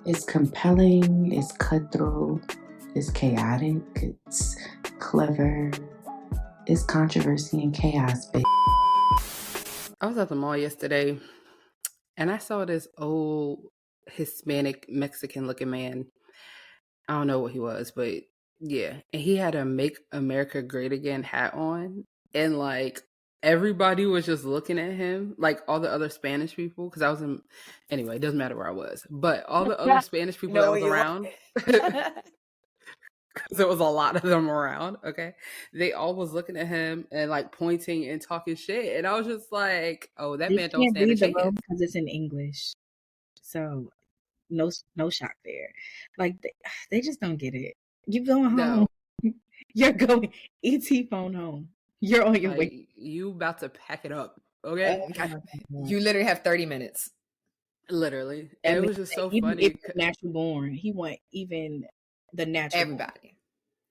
It's compelling, it's cutthroat, it's chaotic, it's clever, it's controversy and chaos, baby. I was at the mall yesterday and I saw this old Hispanic Mexican looking man. I don't know what he was, but yeah. And he had a Make America Great Again hat on. And like everybody was just looking at him, like all the other Spanish people, because I was in, anyway, it doesn't matter where I was, but all the other Spanish people that was around, because there was a lot of them around, okay? They all was looking at him and like pointing and talking shit. And I was just like, oh, that They man don't can't stand a read the room chance. because it's in English. So no shock there. Like they just don't get it. You going home. No. You're going ET phone home. You're on your Like, way. you about to pack it up, okay? You literally have 30 minutes. Literally. And it was just so He funny. natural born. He want even the natural.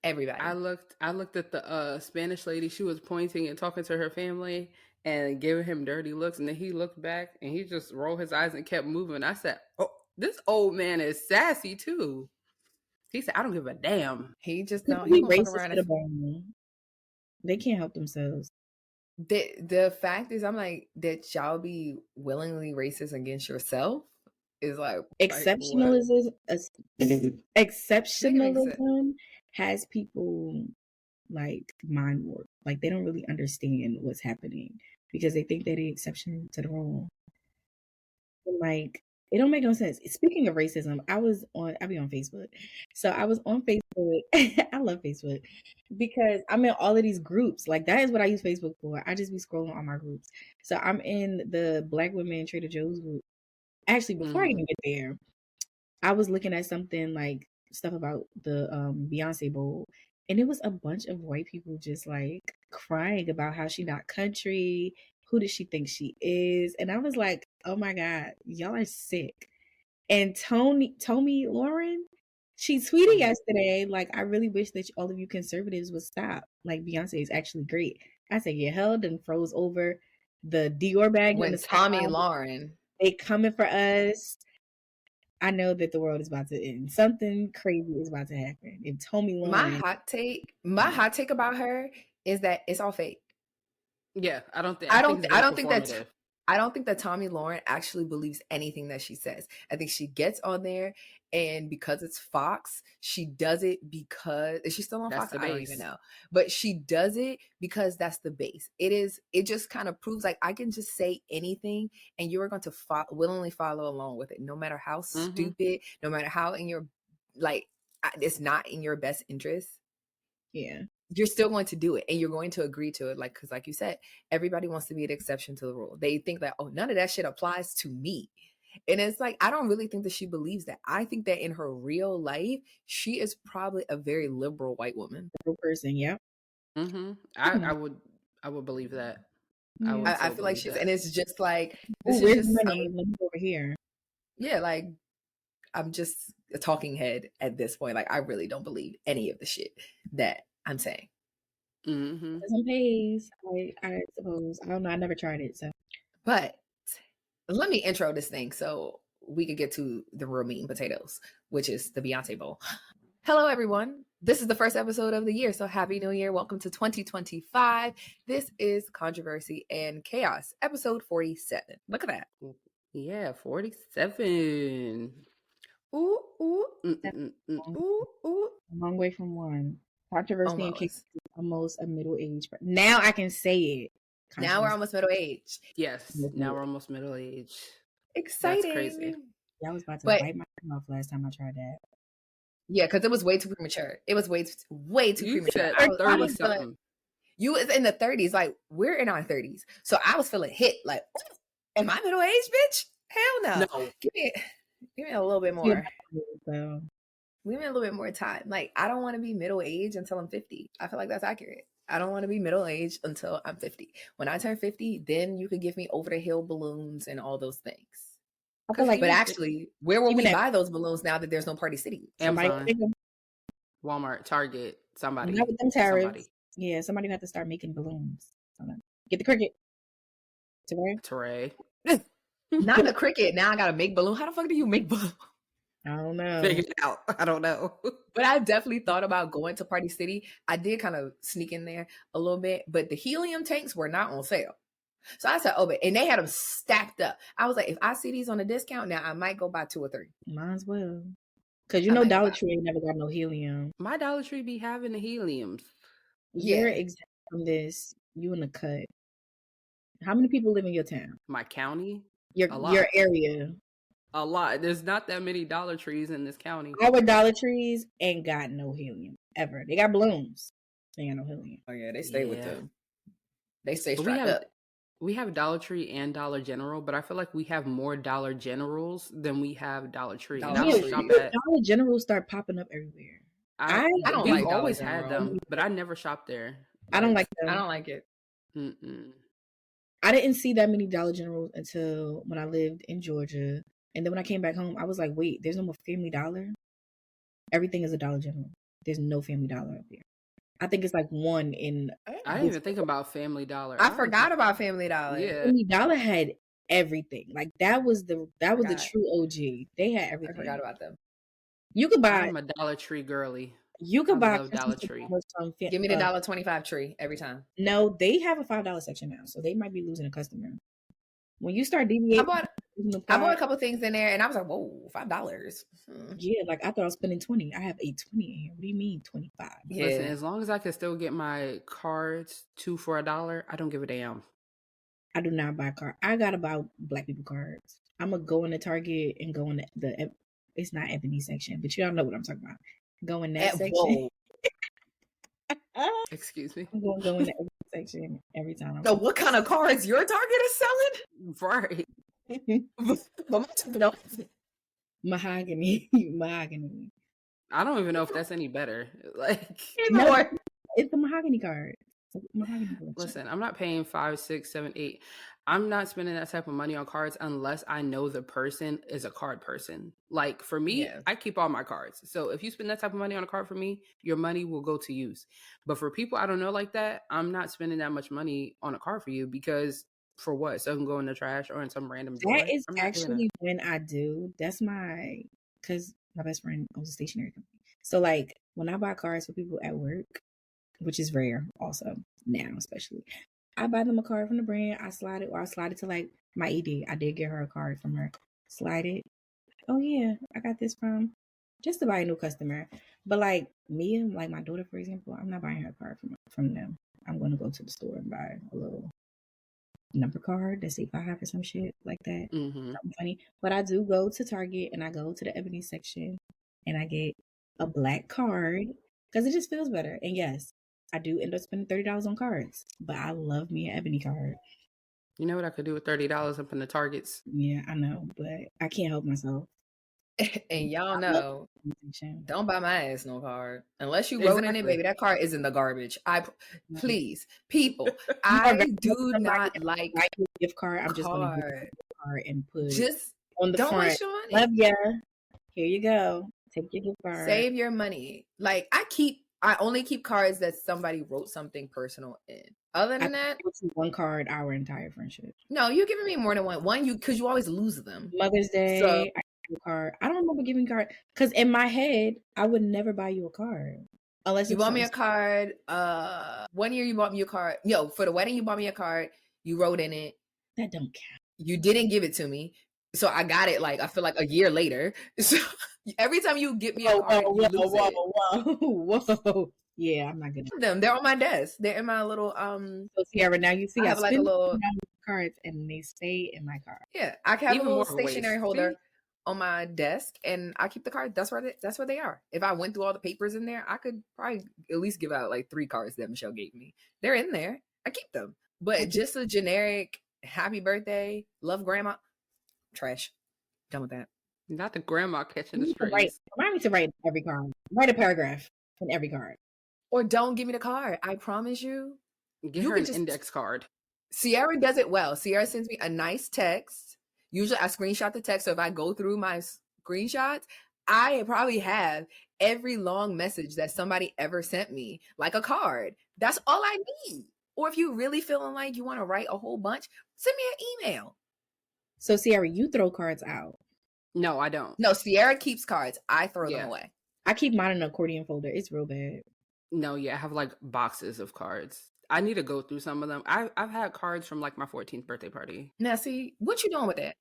Everybody. I looked at the Spanish lady. She was pointing and talking to her family and giving him dirty looks. And then he looked back and he just rolled his eyes and kept moving. I said, oh, this old man is sassy too. He said, I don't give a damn. He just don't. He gonna fuck racist around to the bone. They can't help themselves. The fact is, I'm like, that y'all be willingly racist against yourself is like exceptionalism. Exceptionalism has people like mind warped. Like they don't really understand what's happening because they think they're the exception to the rule. And like it don't make no sense. Speaking of racism, I be on Facebook. So I was on Facebook. I love Facebook because I'm in all of these groups. Like that is what I use Facebook for. I just be scrolling on my groups. So I'm in the Black Women Trader Joe's group. Actually, before I even get there, I was looking at something like stuff about the Beyoncé Bowl, and it was a bunch of white people just like crying about how she not country. Who does she think she is? And I was like, oh my God, y'all are sick. And Tomi Lauren, she tweeted yesterday, like, I really wish that all of you conservatives would stop. Like, Beyonce is actually great. I said, your hell done froze over the Dior bag. When Tomi Lauren, they coming for us. I know that the world is about to end. Something crazy is about to happen. And Tomi Lauren. My hot take about her is that it's all fake. Yeah, I don't think that Tomi Lauren actually believes anything that she says. I think she gets on there, and because it's Fox, she does it because is she still on Fox? I don't even know, but she does it because that's the base. It just kind of proves like I can just say anything, and you are going to willingly follow along with it, no matter how stupid, no matter how in your it's not in your best interest. Yeah. You're still going to do it and you're going to agree to it. Because like you said, everybody wants to be an exception to the rule. They think that, oh, none of that shit applies to me. And it's like, I don't really think that she believes that. I think that in her real life, she is probably a very liberal white woman. Liberal person, yeah. Mm-hmm. I would believe that. I feel like she's, and it's just like, this is just money. Let me go over here. Yeah, like, I'm just a talking head at this point. Like, I really don't believe any of the shit that I'm saying. Mm-hmm. Doesn't pays, I suppose. I don't know. I never tried it, so. But let me intro this thing so we could get to the real meat and potatoes, which is the Beyoncé Bowl. Hello, everyone. This is the first episode of the year, so Happy New Year. Welcome to 2025. This is Controversy and Chaos, episode 47. Look at that. Yeah, 47. Ooh, ooh, ooh. A long way from one. Controversy and Chaos is almost a middle age. But now I can say it. Now we're almost middle age. Yes, now we're almost middle age. Exciting. That's crazy. Yeah, I was about to bite my tongue off last time I tried that. Yeah, because it was way too premature. It was way too premature. I was 30 something. You was in the 30s. Like, we're in our 30s. So I was feeling hit. Like, am I middle aged, bitch? Hell no. Give me a little bit more. So. Give me a little bit more time. Like, I don't want to be middle aged until I'm 50. I feel like that's accurate. I don't want to be middle aged until I'm 50. When I turn 50, then you could give me over the hill balloons and all those things. I feel like, but actually, where will we buy those balloons now that there's no Party City? Amazon, Walmart, Target, somebody. Not with them tariffs. Yeah, somebody got to start making balloons. Get the cricket. Teray. Not the cricket. Now I gotta make balloon. How the fuck do you make balloon? I don't know. Figure it out. I don't know. But I definitely thought about going to Party City. I did kind of sneak in there a little bit, but the helium tanks were not on sale. So I said, oh, but and they had them stacked up. I was like, if I see these on a discount now, I might go buy 2 or 3. Might as well. Because you know Dollar Tree ain't never got no helium. My Dollar Tree be having the heliums. You're exempt from this. You in the cut. How many people live in your town? My county? Your area? A lot. There's not that many Dollar Trees in this county. Our Dollar Trees ain't got no helium ever. They got balloons. They ain't got no helium. Oh yeah, they stay with them. They stay strapped up. We have Dollar Tree and Dollar General, but I feel like we have more Dollar Generals than we have Dollar Tree. Dollar Generals start popping up everywhere. I don't like always had them, but I never shopped there. I don't like them. I don't like it. Mm-mm. I didn't see that many Dollar Generals until when I lived in Georgia. And then when I came back home, I was like, wait, there's no more Family Dollar? Everything is a Dollar General. There's no Family Dollar up here. I think it's like one in... I didn't even think about Family Dollar. I forgot about Family Dollar. Yeah. Family Dollar had everything. Like that was the true OG. They had everything. I forgot about them. You could buy... I'm a Dollar Tree girly. You could buy Dollar Tree. Give me the $1.25 tree every time. No, they have a $5 section now, so they might be losing a customer. When you start deviating, I bought a couple things in there, and I was like, "Whoa, $5!" Yeah, like I thought I was spending $20. I have a $20 in here. What do you mean $25? Yeah. Listen, as long as I can still get my cards 2 for $1, I don't give a damn. I do not buy cards. I gotta buy Black people cards. I'm gonna go in the Target and go in the it's not Ebony section, but y'all know what I'm talking about. Go in that section. Excuse me. I'm gonna go in the Ebony section every time. So what kind of cards your Target is selling? Right. Mahogany. I don't even know if that's any better. Like, no, it's the mahogany card. Listen, I'm not paying 5, 6, 7, 8. I'm not spending that type of money on cards unless I know the person is a card person. Like for me, I keep all my cards. So if you spend that type of money on a card for me, your money will go to use. But for people I don't know like that, I'm not spending that much money on a card for you because for what? So it can go in the trash or in some random drawer. That is actually when I do. That's because my best friend owns a stationery company. So like when I buy cards for people at work, which is rare also now, especially, I buy them a card from the brand. I slide it to like my ED. I did get her a card from her. Slide it. Oh yeah, I got this from just to buy a new customer. But like me and like my daughter, for example, I'm not buying her a card from them. I'm going to go to the store and buy a little number card that's $5 or some shit like that. Something funny. But I do go to Target and I go to the Ebony section and I get a black card because it just feels better. And yes, I do end up spending $30 on cards, but I love me an Ebony card. You know what I could do with $30 up in the Targets? Yeah, I know, but I can't help myself. And y'all know, don't buy my ass no card unless you wrote in it, baby. That card is in the garbage. Please, people, I do not like gift card. I'm just going to get a card and put just on the don't front. waste your money. Love ya. Here you go. Take your gift card. Save your money. Like I only keep cards that somebody wrote something personal in. Other than that, one card our entire friendship. No, you're giving me more than one. One, because you always lose them. Mother's Day. So, I give a card. I don't remember giving card because in my head I would never buy you a card unless you bought me a card. 1 year you bought me a card. For the wedding you bought me a card. You wrote in it. That don't count. You didn't give it to me, so I got it. Like I feel like a year later. So every time you get me a card, you lose it. Whoa. Yeah, I'm not gonna. Them. They're on my desk. They're in my little So Sierra, now you see I have like a little cards, and they stay in my card. Yeah, I have a little stationery holder on my desk, and I keep the cards. That's where they are. If I went through all the papers in there, I could probably at least give out like 3 cards that Michelle gave me. They're in there. I keep them. But just a generic happy birthday, love grandma, trash. Done with that. Not the grandma catching the strings. Remind me to write every card. Write a paragraph in every card. Or don't give me the card. I promise you. Give her an index card. Sierra does it well. Sierra sends me a nice text. Usually I screenshot the text. So if I go through my screenshots, I probably have every long message that somebody ever sent me, like a card. That's all I need. Or if you really feeling like you want to write a whole bunch, send me an email. So Sierra, you throw cards out. No, I don't. No, Sierra keeps cards. I throw them away. I keep mine in an accordion folder. It's real bad. No, yeah, I have like boxes of cards. I need to go through some of them. I've had cards from like my 14th birthday party. Now, see, what you doing with that?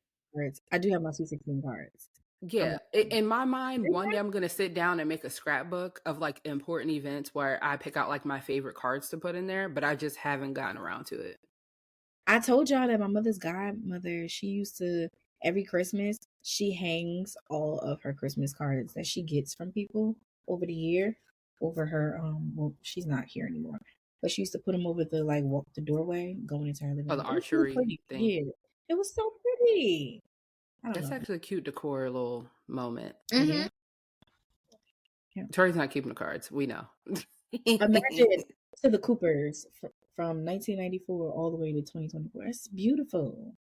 I do have my 216 cards. Yeah, in my mind, one day I'm gonna sit down and make a scrapbook of like important events where I pick out like my favorite cards to put in there, but I just haven't gotten around to it. I told y'all that my mother's godmother, she used to, every Christmas, she hangs all of her Christmas cards that she gets from people over the year over her, well, she's not here anymore, but she used to put them over the doorway going into her living room. The archery thing. Yeah, it was so pretty. That's actually a cute decor little moment. Mm-hmm. Yeah. Tori's not keeping the cards. We know. Imagine to the Coopers from 1994 all the way to 2024. It's beautiful.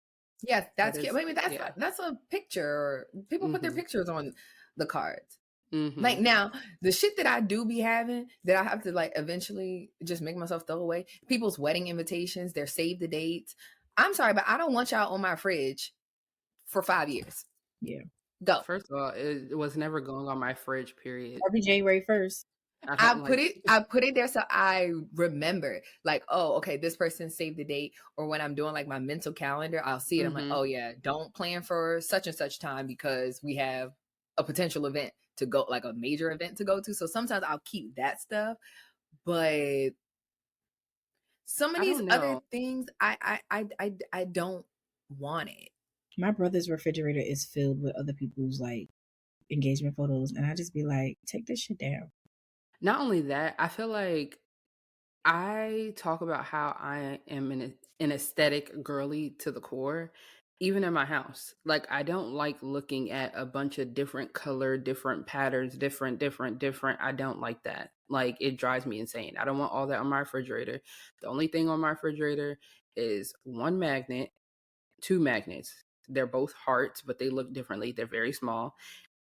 Yes, that's cute. I mean, that's a picture. People put their pictures on the cards. Like now, the shit that I do be having that I have to like eventually just make myself throw away. People's wedding invitations, their save the dates. I'm sorry, but I don't want y'all on my fridge for 5 years. Yeah. Go. First of all, it was never going on my fridge, period. Every January 1st. I put it there so I remember, like, oh, okay, this person saved the date. Or when I'm doing like my mental calendar, I'll see it. I'm like, oh yeah, don't plan for such and such time because we have a potential event to go, like a major event to go to. So sometimes I'll keep that stuff, but some of these other things, I don't want it. My brother's refrigerator is filled with other people's like engagement photos, and I just be like, take this shit down. Not only that, I feel like I talk about how I am an aesthetic girly to the core, even in my house. Like, I don't like looking at a bunch of different color, different patterns, different. I don't like that. Like, it drives me insane. I don't want all that on my refrigerator. The only thing on my refrigerator is one magnet, two magnets. They're both hearts, but they look differently. They're very small.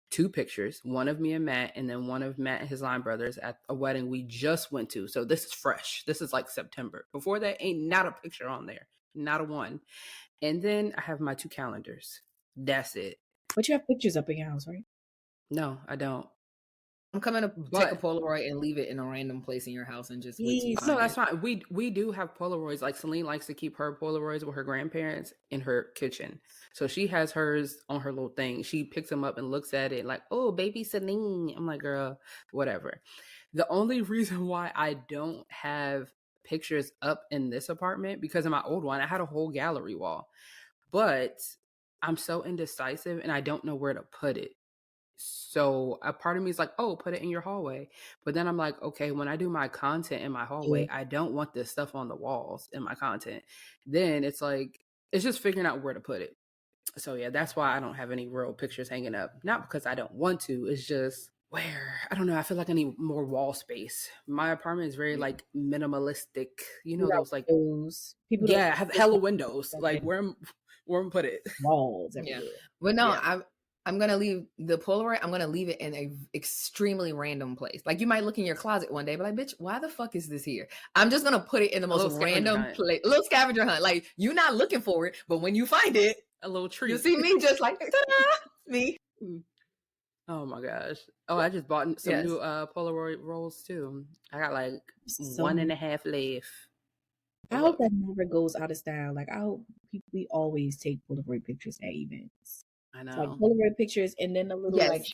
2 pictures, one of me and Matt, and then one of Matt and his line brothers at a wedding we just went to. So this is fresh. This is like September. Before that, ain't not a picture on there. Not a one. And then I have my 2 calendars. That's it. But you have pictures up in your house, right? No, I don't. I'm coming to take a Polaroid and leave it in a random place in your house and just wait till you find No, that's fine. We do have Polaroids. Like Celine likes to keep her Polaroids with her grandparents in her kitchen. So she has hers on her little thing. She picks them up and looks at it like, oh, baby Celine. I'm like, girl, whatever. The only reason why I don't have pictures up in this apartment, because in my old one, I had a whole gallery wall. But I'm so indecisive and I don't know where to put it. So a part of me is like, oh, put it in your hallway. But then I'm like, okay, when I do my content in my hallway, I don't want this stuff on the walls in my content. Then it's like, it's just figuring out where to put it. So yeah, that's why I don't have any real pictures hanging up. Not because I don't want to. It's just where, I don't know. I feel like I need more wall space. My apartment is very like minimalistic. You know, those like, people I have hella windows. Like where I'm put it. Walls everywhere. Yeah. But no, I'm going to leave the Polaroid. I'm going to leave it in a extremely random place. Like you might look in your closet one day, but like, bitch, why the fuck is this here? I'm just going to put it in the most random place. A little scavenger hunt. Like you're not looking for it, but when you find it, a little treat. You see me just like, me. Oh my gosh. Oh, I just bought some new Polaroid rolls too. I got like 1.5 left. I hope that never goes out of style. Like I hope we always take Polaroid pictures at events. I know. Like Polaroid pictures and then the little like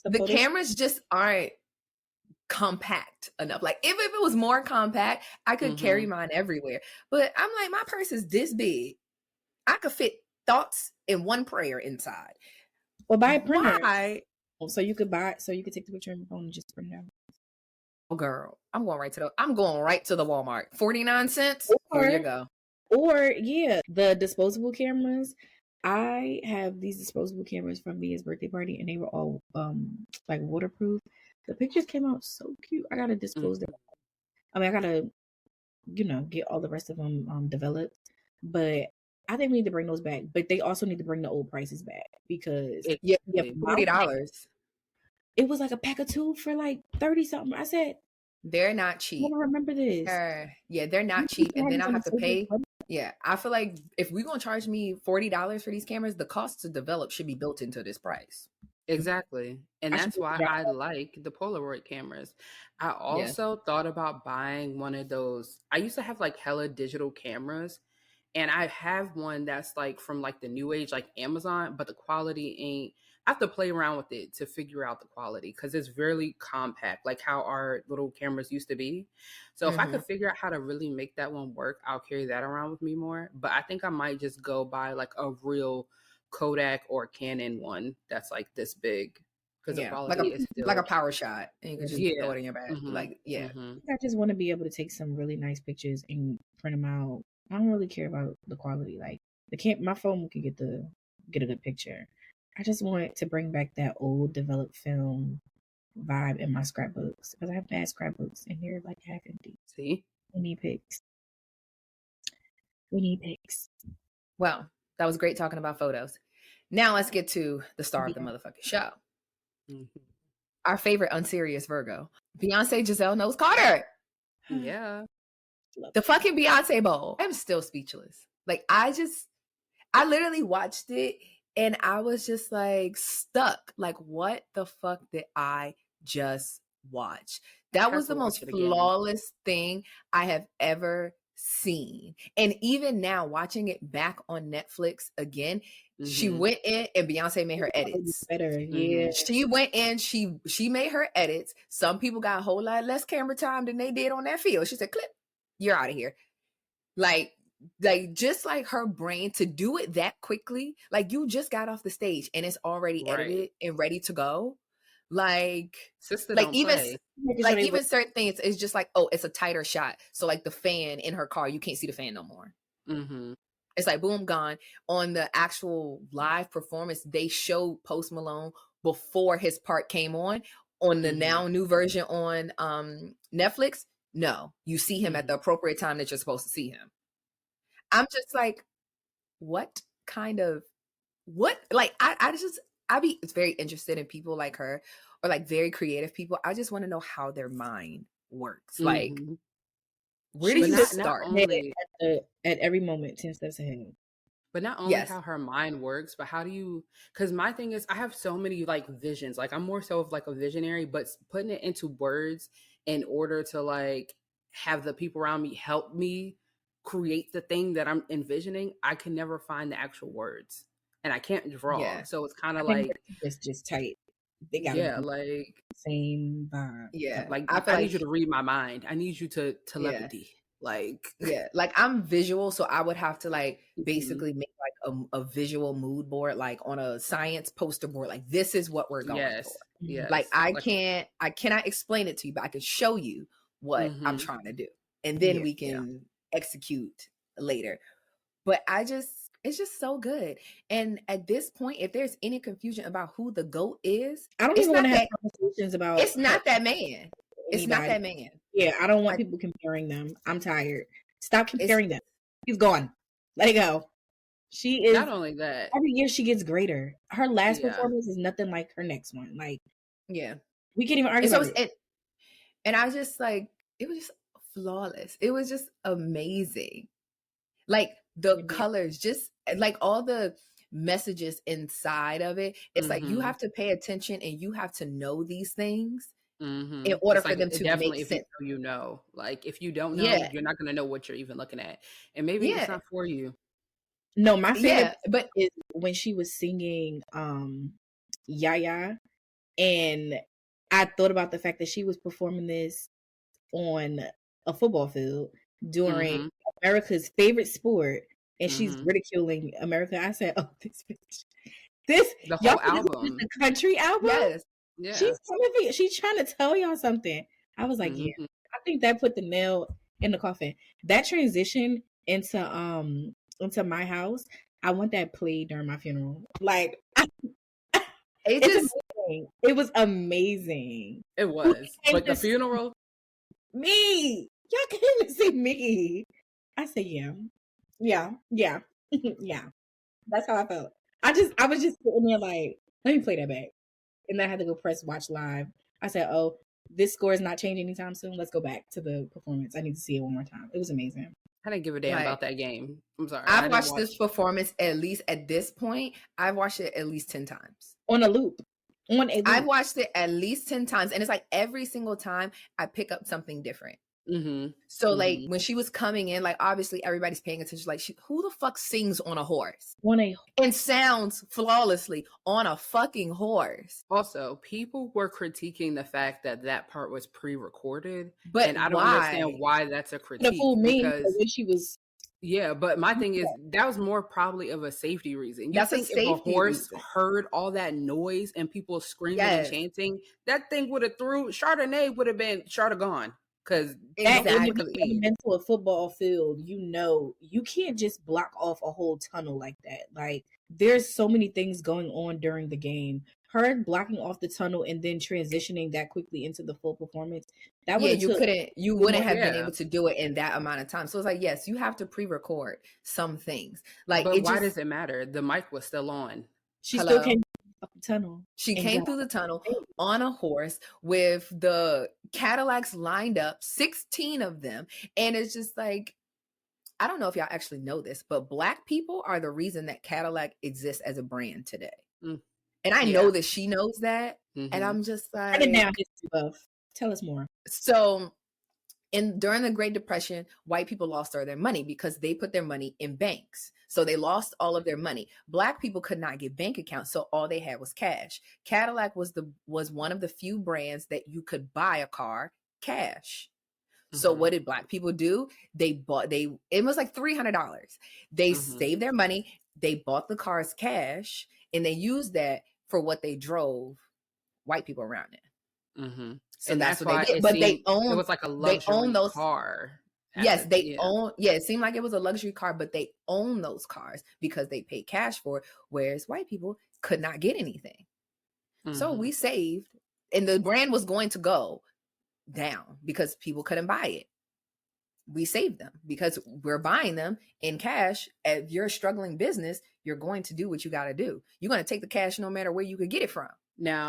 the cameras just aren't compact enough. Like if it was more compact, I could carry mine everywhere. But I'm like, my purse is this big. I could fit thoughts in one prayer inside. Well, buy a printer. Why? So you could take the picture on your phone and just print it out. Oh girl, I'm going right to the Walmart. 49 cents. Here you go. Or the disposable cameras. I have these disposable cameras from Mia's birthday party, and they were all like waterproof. The pictures came out so cute. I gotta dispose them. I mean, I gotta, get all the rest of them developed. But I think we need to bring those back. But they also need to bring the old prices back because $40. It was like a pack of 2 for like 30 something. I said they're not cheap. I don't remember this. They're not cheap, and then I have to pay Yeah, I feel like if we're gonna charge me $40 for these cameras, the cost to develop should be built into this price. Exactly. And I should that's why drop I like the Polaroid cameras. I Yeah. also thought about buying one of those. I used to have like hella digital cameras, and I have one that's like from like the new age, like Amazon, but the quality ain't. I have to play around with it to figure out the quality because it's really compact, like how our little cameras used to be. So if I could figure out how to really make that one work, I'll carry that around with me more. But I think I might just go buy like a real Kodak or Canon one that's like this big because the Yeah, quality is still like a power shot, and you can just throw it in your bag. Like, yeah. I just want to be able to take some really nice pictures and print them out. I don't really care about the quality. Like my phone can get a good picture. I just want to bring back that old developed film vibe in my scrapbooks because I have bad scrapbooks and they're like half empty. See, we need pics. We need pics. Well, that was great talking about photos. Now let's get to the star of the motherfucking show. Our favorite unserious Virgo, Beyonce Giselle Knowles Carter. Yeah. The fucking Beyonce Bowl. I'm still speechless. Like, I literally watched it and I was just like stuck. Like, what the fuck did I just watch? That was the most flawless thing I have ever seen. And even now, watching it back on Netflix again, she went in and Beyonce made her edits. Better, yeah. She went in, she made her edits. Some people got a whole lot less camera time than they did on that field. She said, "Clip, you're out of here." Like just like her brain to do it that quickly. Like, you just got off the stage and it's already edited and ready to go. Like, sister, like even even certain things, it's just like, oh, it's a tighter shot. So like the fan in her car, you can't see the fan no more. It's like boom, gone. On the actual live performance, they showed Post Malone before his part came on. On the now new version on Netflix, no, you see him at the appropriate time that you're supposed to see him. I'm just like, what kind of like it's very interested in people like her or like very creative people. I just want to know how their mind works. Like, where do you start? At every moment, 10 steps ahead. But not only how her mind works, but how do you, because my thing is I have so many like visions. Like, I'm more so of like a visionary, but putting it into words in order to like have the people around me help me create the thing that I'm envisioning, I can never find the actual words. And I can't draw. Yeah. So it's kind of like it's just tight. They got like same vibe. Yeah. Like I need you to read my mind. I need you to telepathy. Like, like I'm visual, so I would have to like basically make like a visual mood board, like on a science poster board. Like, this is what we're going for. Yes. Like, I cannot explain it to you, but I can show you what I'm trying to do, and then we can execute later. But it's just so good. And at this point, if there's any confusion about who the GOAT is, I don't even want to have conversations about. It's not that man. It's not that man. Yeah, I don't want people comparing them. I'm tired. Stop comparing them. He's gone. Let it go. She is. Not only that, every year she gets greater. Her last performance is nothing like her next one. Like, we can't even argue about it. And I just like, it was just flawless. It was just amazing. Like, the colors, just like all the messages inside of it. It's like, you have to pay attention and you have to know these things in order for them to make sense. Like, if you don't know, you're not going to know what you're even looking at, and maybe it's not for you. No, my favorite but is when she was singing Yaya, and I thought about the fact that she was performing this on a football field during America's favorite sport, and she's ridiculing America. I said, "Oh, this bitch, the whole album, the country album." Yes. Yeah. She's trying to tell y'all something. I was like, yeah, I think that put the nail in the coffin. That transition into My House, I want that played during my funeral. Like, it was amazing. It was. But the funeral, me, y'all can't even see me. I said, yeah. That's how I felt. I was just sitting there like, let me play that back. And then I had to go press watch live. I said, oh, this score is not changing anytime soon. Let's go back to the performance. I need to see it one more time. It was amazing. I didn't give a damn about that game. I'm sorry. I've watched this performance at least at this point. I've watched it at least 10 times. On a loop. I've watched it at least 10 times. And it's like every single time I pick up something different. Mm-hmm. So like when she was coming in, like obviously everybody's paying attention. Like who the fuck sings on a horse? And sounds flawlessly on a fucking horse. Also, people were critiquing the fact that part was pre-recorded, but and I don't understand why that's a critique. Because when she was. Yeah, but my thing is that was more probably of a safety reason. You That's think if a horse heard all that noise and people screaming and chanting, that thing would have Chardonnay would have been gone. Because into a football field, you can't just block off a whole tunnel like that. Like there's so many things going on during the game. Her blocking off the tunnel and then transitioning that quickly into the full performance. That you wouldn't have been able to do it in that amount of time. So it's like, yes, you have to pre-record some things. Like, but why does it matter? The mic was still on. She still came through the tunnel. She came through the tunnel on a horse with the Cadillacs lined up, 16 of them. And it's just like, I don't know if y'all actually know this, but Black people are the reason that Cadillac exists as a brand today. Mm. And I know that she knows that. Mm-hmm. And I'm just like, tell us more. So during the Great Depression, white people lost all their money because they put their money in banks. So they lost all of their money. Black people could not get bank accounts, so all they had was cash. Cadillac was one of the few brands that you could buy a car cash. Mm-hmm. So what did Black people do? It was like $300. They saved their money. They bought the cars cash, and they used that for what they drove white people around in. Mm-hmm. So and that's what they did. But it was like a luxury car. Yes, it seemed like it was a luxury car, but they own those cars because they paid cash for it, whereas white people could not get anything. Mm-hmm. So we saved, and the brand was going to go down because people couldn't buy it. We saved them because we're buying them in cash. If you're a struggling business, you're going to do what you got to do. You're going to take the cash no matter where you could get it from. Now,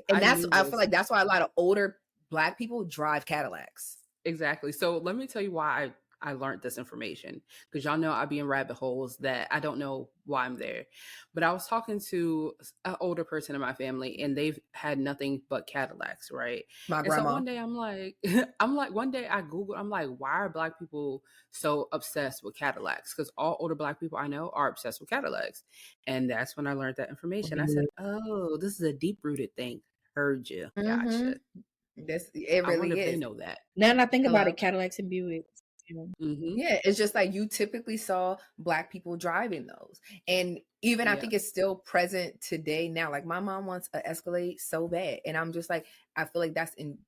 I feel like that's why a lot of older Black people drive Cadillacs. Exactly. So let me tell you why I learned this information, because y'all know I be in rabbit holes that I don't know why I'm there. But I was talking to an older person in my family, and they've had nothing but Cadillacs, right? My grandma. So one day one day I Googled, I'm like, why are Black people so obsessed with Cadillacs? Because all older Black people I know are obsessed with Cadillacs. And that's when I learned that information. Mm-hmm. I said, oh, this is a deep-rooted thing. Heard you. Gotcha. Mm-hmm. It really is. They know that. Now that I think about it, Cadillacs and Buicks. Mm-hmm. Yeah, it's just like you typically saw Black people driving those, and even I think it's still present today now. Like my mom wants an Escalade so bad, and I'm just like, I feel like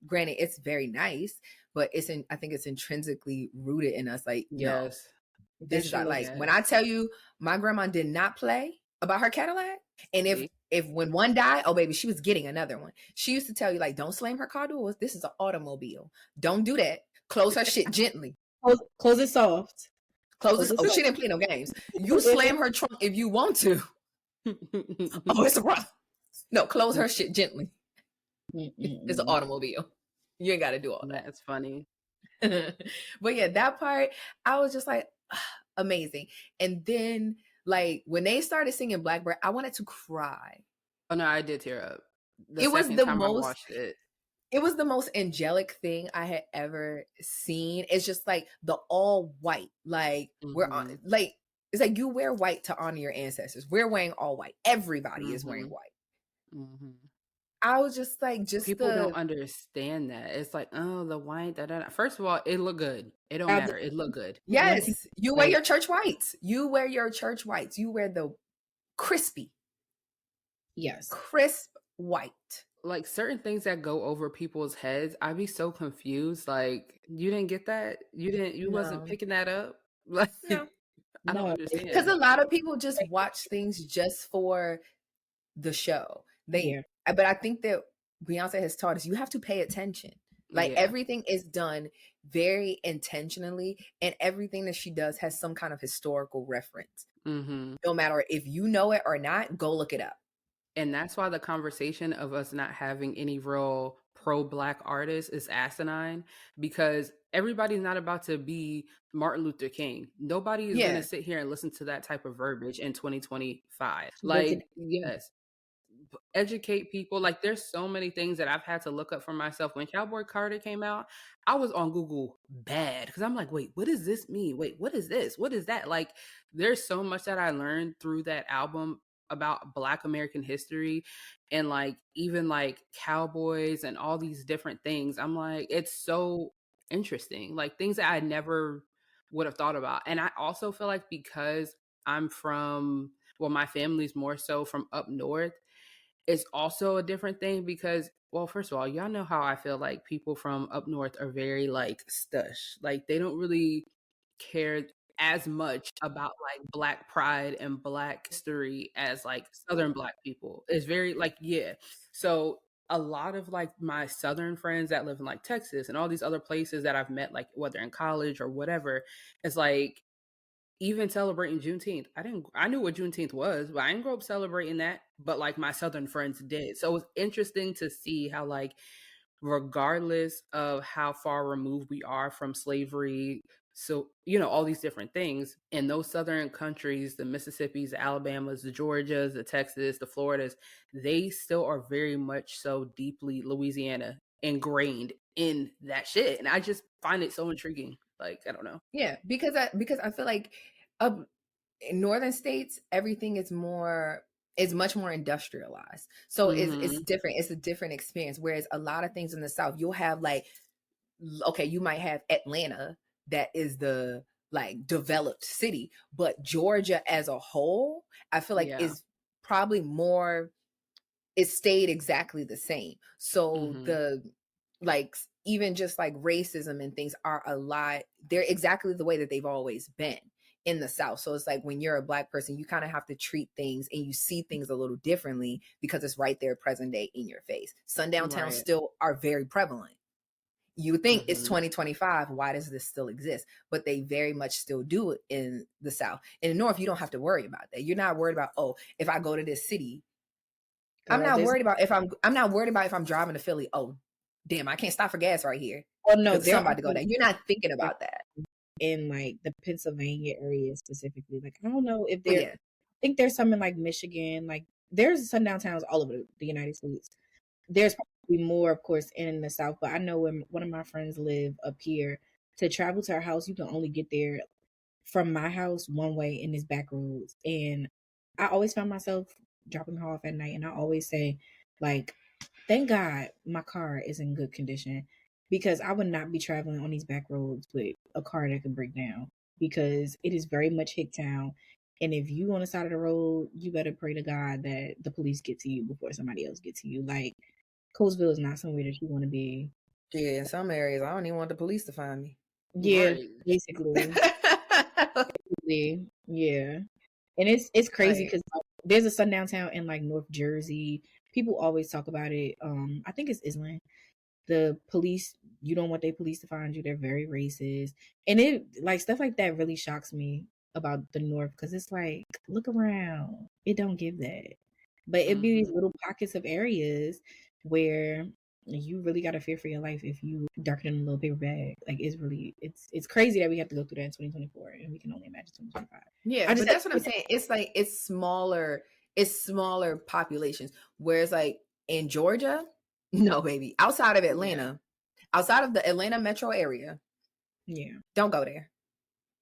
granted it's very nice, but I think it's intrinsically rooted in us. Like, yes, this is like when I tell you, my grandma did not play about her Cadillac, and if when one died, oh baby, she was getting another one. She used to tell you like, don't slam her car doors. This is an automobile. Don't do that. Close her shit gently. Close it soft. Oh, she didn't play no games. You slam her trunk if you want to. Oh, it's a problem. No, close her shit gently. It's an automobile. You ain't got to do all that. That's funny. But yeah, that part, I was just like, amazing. And then like when they started singing Blackbird, I wanted to cry. Oh no, I did tear up. It was the most angelic thing I had ever seen. It's just like the all white, like we're on, like it's like you wear white to honor your ancestors. We're wearing all white. Everybody is wearing white. Mm-hmm. I was just like, people don't understand that. It's like, oh, the white. First of all, it look good. It don't matter. It look good. Yes, you wear your church whites. You wear your church whites. You wear the crispy. Yes, crisp white. Like certain things that go over people's heads, I'd be so confused. Like, you didn't get that? You wasn't picking that up? Like, no. I don't understand. Because a lot of people just watch things just for the show. But I think that Beyonce has taught us you have to pay attention. Like everything is done very intentionally, and everything that she does has some kind of historical reference. Mm-hmm. No matter if you know it or not, go look it up. And that's why the conversation of us not having any real pro-Black artists is asinine, because everybody's not about to be Martin Luther King. Nobody is going to sit here and listen to that type of verbiage in 2025. Like, yes, educate people. Like, there's so many things that I've had to look up for myself. When Cowboy Carter came out, I was on Google bad, because I'm like, wait, what does this mean? Wait, what is this? What is that? Like, there's so much that I learned through that album about Black American history, and like even like cowboys and all these different things. I'm like, it's so interesting, like things that I never would have thought about. And I also feel like, because I'm from, well, my family's more so from up north, it's also a different thing, because, well, first of all, y'all know how I feel like people from up north are very like stush. Like, they don't really care as much about like Black pride and Black history as like Southern Black people. It's very like, yeah. So a lot of like my Southern friends that live in like Texas and all these other places that I've met, like whether in college or whatever, it's like, even celebrating Juneteenth, I knew what Juneteenth was, but I didn't grow up celebrating that. But like my Southern friends did. So it was interesting to see how, like, regardless of how far removed we are from slavery, so, you know, all these different things in those Southern countries, the Mississippis, the Alabamas, the Georgias, the Texas, the Floridas, they still are very much so deeply Louisiana ingrained in that shit. And I just find it so intriguing. Like, I don't know. Yeah, because I feel like in northern states, everything is much more industrialized. So it's different. It's a different experience. Whereas a lot of things in the South, you'll have like, okay, you might have Atlanta, that is the like developed city, but Georgia as a whole, I feel like is probably more, it stayed exactly the same. So the, like, even just like racism and things are a lot, they're exactly the way that they've always been in the South. So it's like, when you're a Black person, you kind of have to treat things and you see things a little differently, because it's right there present day in your face. Sundown towns still are very prevalent. You would think it's 2025, why does this still exist? But they very much still do it in the South. In the North, you don't have to worry about that. You're not worried about, oh, if I go to this city, I'm not worried about if I'm driving to Philly, oh, damn, I can't stop for gas right here. Oh no, they're about to go there. You're not thinking about that. In like the Pennsylvania area specifically. Like, I don't know if I think there's some in like Michigan. Like, there's sundown towns all over the United States. There's probably more, of course, in the South, but I know when one of my friends live up here, to travel to her house, you can only get there from my house one way in this back roads. And I always found myself dropping her off at night, and I always say, like, thank God my car is in good condition, because I would not be traveling on these back roads with a car that could break down, because it is very much hick town. And if you on the side of the road, you better pray to God that the police get to you before somebody else gets to you. Like, Coatesville is not somewhere that you want to be. Yeah, in some areas, I don't even want the police to find me. Yeah, basically. Yeah. And it's crazy, because there's a sundown town in like North Jersey. People always talk about it. I think it's Island. The police, you don't want their police to find you. They're very racist. And it, like, stuff like that really shocks me about the North, because it's like, look around. It don't give that. But it'd be these little pockets of areas where you really got to fear for your life if you darken in a little paper bag. Like, it's crazy that we have to go through that in 2024, and we can only imagine 2025. Yeah, but that's what I'm saying. It's like, it's smaller populations. Whereas like in Georgia, no, baby, outside of Atlanta, outside of the Atlanta metro area, don't go there.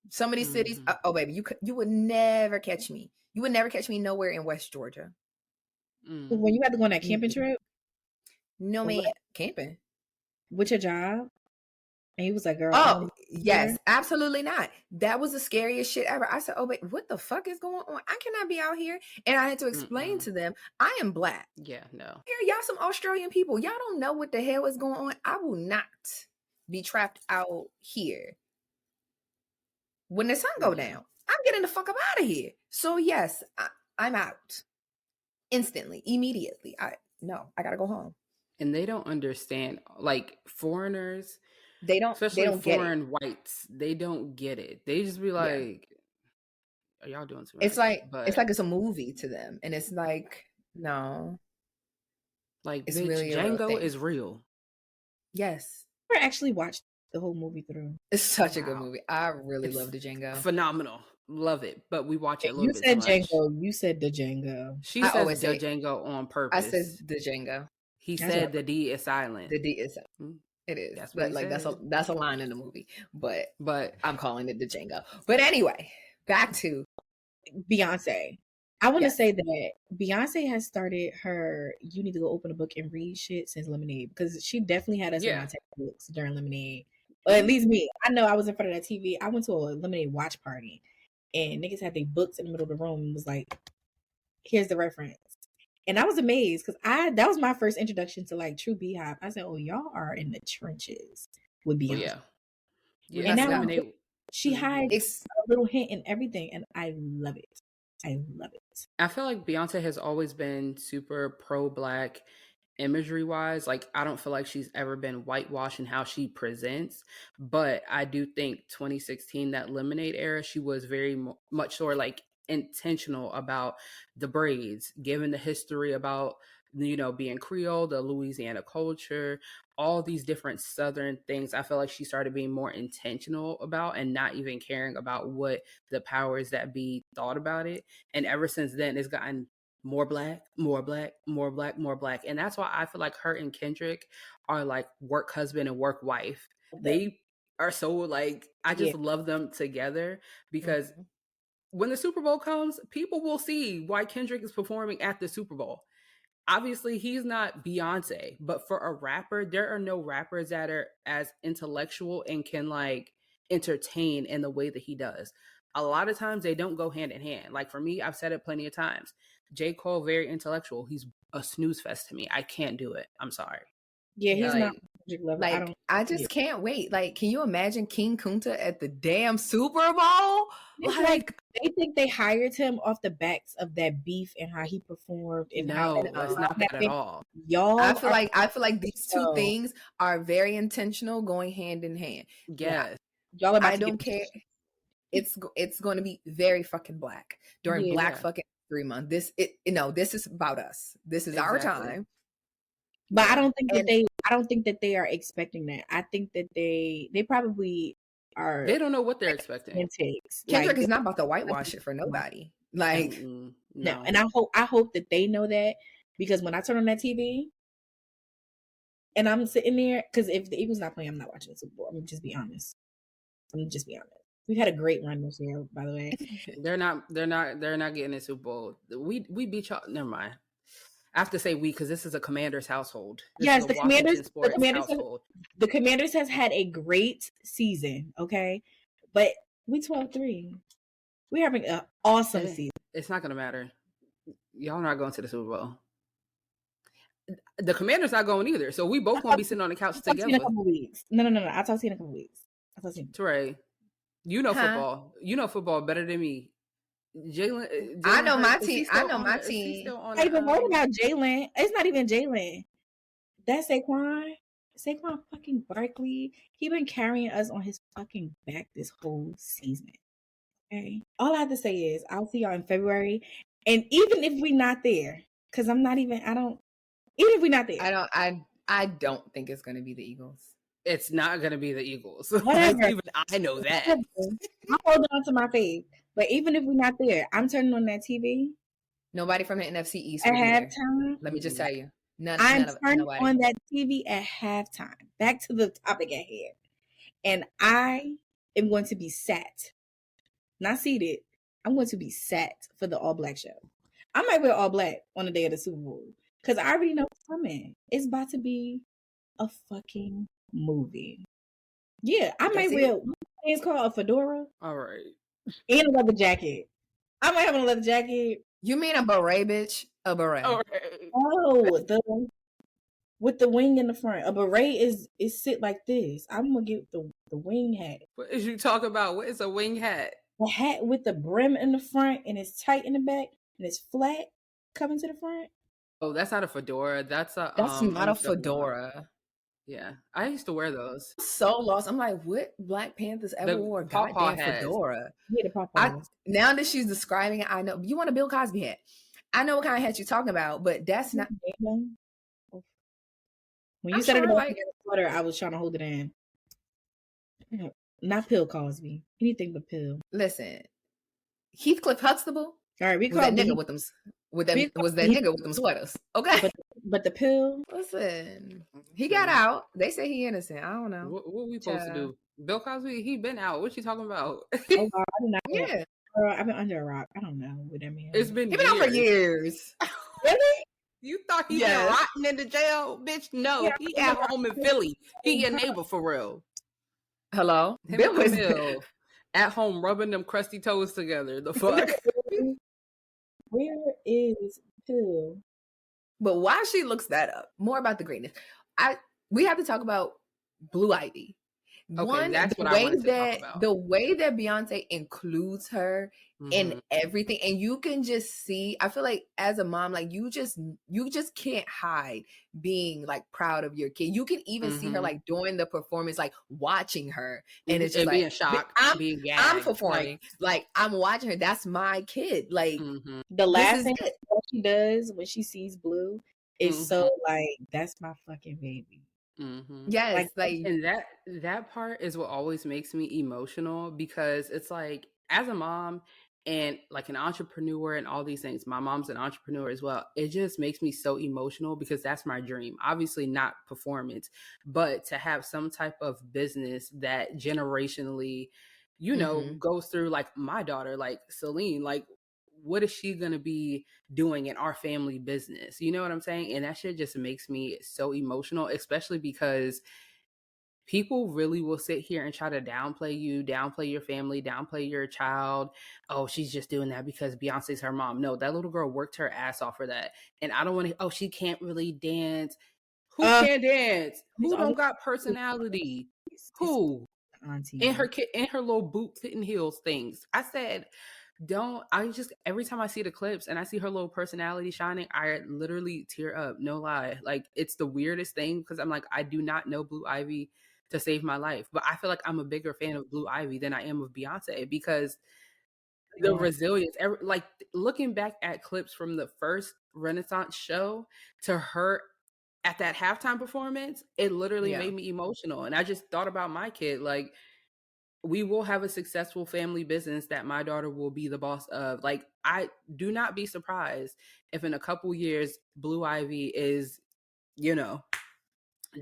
Some of these cities, oh baby, you would never catch me. You would never catch me nowhere in West Georgia. When you had to go on that camping trip? No, man, camping. With your job? And he was like, girl. Oh, yes, absolutely not. That was the scariest shit ever. I said, oh, wait, what the fuck is going on? I cannot be out here. And I had to explain to them, I am Black. Yeah, no. Here, y'all some Australian people. Y'all don't know what the hell is going on. I will not be trapped out here. When the sun go down, I'm getting the fuck up out of here. So yes, I'm out. Instantly, immediately. I gotta go home. And they don't understand, like, foreigners, especially foreign whites, they don't get it. They just be like, are y'all doing too much? It's like it's a movie to them. And it's like, no. Like, it's bitch, really Django is real. Yes. I never actually watched the whole movie through. It's such a good movie. I really love Django. Phenomenal. Love it. But we watch it a little You bit said too much. Django. You said the Django. She says the Django on purpose. I said the Django. He said the D is silent. The D is silent. It is. That's but like that's a line in the movie. But I'm calling it the Django. But anyway, back to Beyonce. I want to say that Beyonce has started her "you need to go open a book and read" shit since Lemonade, because she definitely had us in our textbooks during Lemonade. Or at least me. I know I was in front of that TV. I went to a Lemonade watch party, and niggas had their books in the middle of the room and was like, "Here's the reference." And I was amazed because that was my first introduction to like true Beehive. I said, "Oh, y'all are in the trenches with Beyonce." Yeah. And now she hides a little hint in everything, and I love it. I love it. I feel like Beyonce has always been super pro-Black imagery wise. Like, I don't feel like she's ever been whitewashed in how she presents, but I do think 2016, that Lemonade era, she was very much sort of like intentional about the braids, given the history about, you know, being Creole, the Louisiana culture, all these different Southern things. I feel like she started being more intentional about and not even caring about what the powers that be thought about it. And ever since then, it's gotten more Black, more Black, more Black, more Black. And that's why I feel like her and Kendrick are like work husband and work wife. They are so like, I just love them together, because when the Super Bowl comes, people will see why Kendrick is performing at the Super Bowl. Obviously, he's not Beyonce, but for a rapper, there are no rappers that are as intellectual and can like entertain in the way that he does. A lot of times they don't go hand in hand. Like for me, I've said it plenty of times. J. Cole, very intellectual. He's a snooze fest to me. I can't do it. I'm sorry. Yeah, he's not like I just can't wait. Like, can you imagine King Kunta at the damn Super Bowl? Like they think they hired him off the backs of that beef and how he performed. And no, it's not that at all. Y'all, I feel like these two things are very intentional, going hand in hand. Yes, y'all. I don't care. It's going to be very fucking Black during Black fucking History Month. This is about us. This is our time. But I don't think that they are expecting that. I think that they probably are. They don't know what they're expecting. Kendrick is not about to whitewash it for nobody. Like no. And I hope that they know that, because when I turn on that TV and I'm sitting there, because if the Eagles not playing, I'm not watching the Super Bowl. I'm gonna just be honest. We've had a great run this year, by the way. They're not getting a Super Bowl. We beat y'all. Never mind. I have to say we, because this is a Commander's household. Yes, the Commanders has had a great season, okay? But we 12-3. We're having an awesome season. It's not going to matter. Y'all not going to the Super Bowl. The Commanders not going either. So we both going to be sitting on the couch together. In a couple weeks. No. I'll talk to you in a couple weeks. Trey, you know football. You know football better than me. Jalen, I know my team. I know my team. I even wrote about Jalen. It's not even Jalen. That's Saquon. Saquon fucking Barkley. He been carrying us on his fucking back this whole season. Okay. All I have to say is I'll see y'all in February. And even if we're not there, because even if we're not there. I don't think it's gonna be the Eagles. It's not gonna be the Eagles. Whatever. Even I know that. I'm holding on to my faith. But even if we're not there, I'm turning on that TV. Nobody from the NFC East at halftime. Let me just tell you. I'm turning on that TV at halftime. Back to the topic at hand. And I am going to be sat. Not seated. I'm going to be sat for the All Black show. I might wear all black on the day of the Super Bowl, because I already know what's coming. It's about to be a fucking movie. Yeah, I might wear, it's called a fedora. All right. And a leather jacket. I might have a leather jacket. You mean a beret, bitch? A beret. All right. Oh, with the wing in the front. A beret is sit like this. I'm gonna get the wing hat. What is you talking about? What is a wing hat? A hat with the brim in the front and it's tight in the back and it's flat coming to the front. Oh, that's not a fedora. That's not a fedora. Yeah, I used to wear those. So lost. I'm like, what Black Panthers ever wore a goddamn fedora? Yeah, the pawpaw. Now that she's describing it, I know. You want a Bill Cosby hat? I know what kind of hat you're talking about, but that's not. When you said it about the sweater, I was trying to hold it in. Not Pill Cosby. Anything but Pill. Listen, Heathcliff Huxtable. All right, we was call that nigga with them. Was that nigga with them sweaters? Okay. But the Pill. Listen, he got out. They say he innocent. I don't know. What we supposed to do? Bill Cosby, he been out. What you talking about? Oh, wow, I did not know. Yeah. Girl, I've been under a rock. I don't know what that means. It's been he been out for years. Really? You thought he been rotting in the jail? Bitch, no. He at home in Philly. He your neighbor for real. Hello? Bill was at home rubbing them crusty toes together. The fuck? Where is Pill? But while she looks that up, more about the greatness. We have to talk about Blue Ivy. Okay, that's what I wanted to talk about. The way that Beyonce includes her in everything, and you can just see, I feel like as a mom, like you just can't hide being like proud of your kid. You can even see her like during the performance, like watching her, and it's just like being shocked, being gagged. I'm performing, like I'm watching her. That's my kid. Like the last thing that she does when she sees Blue is so like, that's my fucking baby. Yes, like and that part is what always makes me emotional, because it's like, as a mom and like an entrepreneur and all these things, my mom's an entrepreneur as well, it just makes me so emotional, because that's my dream. Obviously not performance, but to have some type of business that generationally, you know, goes through, like my daughter, like Celine, like what is she going to be doing in our family business? You know what I'm saying? And that shit just makes me so emotional, especially because people really will sit here and try to downplay you, downplay your family, downplay your child. Oh, she's just doing that because Beyonce's her mom. No, that little girl worked her ass off for that. And I don't want to, oh, she can't really dance. Who can dance? Who don't got personality? Who? Auntie. In her little boot fitting heels things. I said, every time I see the clips and I see her little personality shining, I literally tear up. No lie. Like, it's the weirdest thing, because I'm like, I do not know Blue Ivy to save my life, but I feel like I'm a bigger fan of Blue Ivy than I am of Beyonce, because the resilience, like looking back at clips from the first Renaissance show to her at that halftime performance, it literally made me emotional. And I just thought about my kid, like, we will have a successful family business that my daughter will be the boss of. Like, I do not be surprised if in a couple years Blue Ivy is, you know,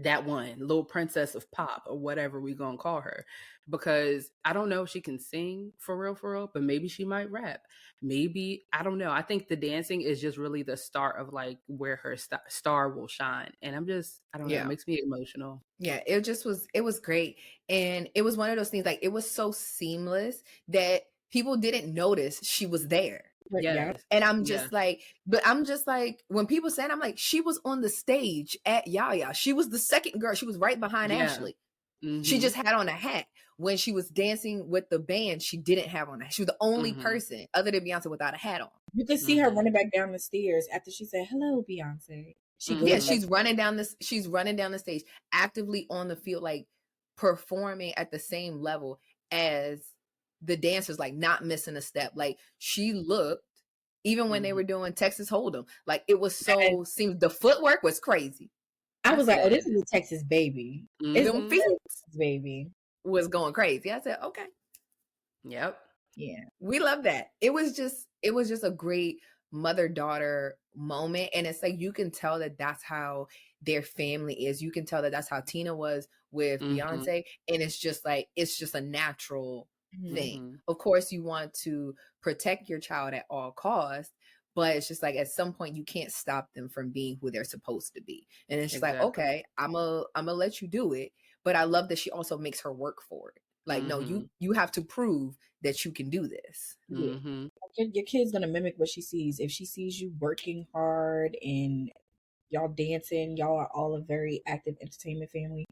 that one little princess of pop or whatever we gonna call her, because I don't know if she can sing for real, but maybe she might rap. Maybe, I don't know. I think the dancing is just really the start of like where her star will shine. And I don't know, it makes me emotional. Yeah, it was great. And it was one of those things, like it was so seamless that people didn't notice she was there. Yes. And I'm just like, when people say it, I'm like, she was on the stage at Yaya. She was the second girl. She was right behind Ashley. She just had on a hat. When she was dancing with the band, she didn't have on a hat. She was the only person other than Beyonce without a hat on. You could see her running back down the stairs after she said, "Hello, Beyonce." She's running down the stage, actively on the field, like performing at the same level as the dancers, like not missing a step. Like she looked, even when they were doing Texas Hold'em, like it was so seemed the footwork was crazy. I was like, oh, this is a Texas baby. It's a Texas baby was going crazy. I said, okay. Yep. Yeah. We love that. It was just a great mother-daughter moment. And it's like, you can tell that that's how their family is. You can tell that that's how Tina was with Beyonce. And it's just like, it's just a natural thing. Of course, you want to protect your child at all costs, but it's just like, at some point you can't stop them from being who they're supposed to be. And it's just like, okay, I'm gonna let you do it. But I love that she also makes her work for it. Like, no, you have to prove that you can do this. Your kid's gonna mimic what she sees. If she sees you working hard and y'all dancing, y'all are all a very active entertainment family,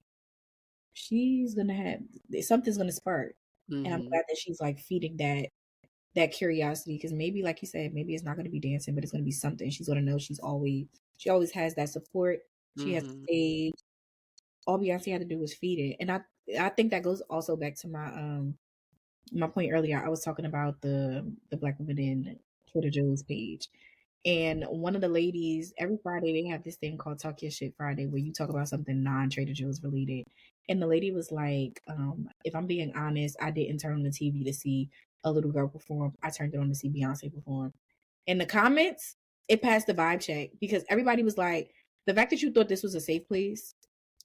she's gonna have something's gonna spark. And I'm glad that she's like feeding that curiosity, because maybe, like you said, maybe it's not going to be dancing, but it's going to be something. She's going to know she always has that support. She has the stage. All Beyonce had to do was feed it. And I think that goes also back to my point earlier. I was talking about the Black Women in Trader Joe's page. And one of the ladies, every Friday they have this thing called Talk Your Shit Friday, where you talk about something non-Trader Joe's related. And the lady was like, if I'm being honest, I didn't turn on the TV to see a little girl perform. I turned it on to see Beyonce perform. In the comments, it passed the vibe check because everybody was like, the fact that you thought this was a safe place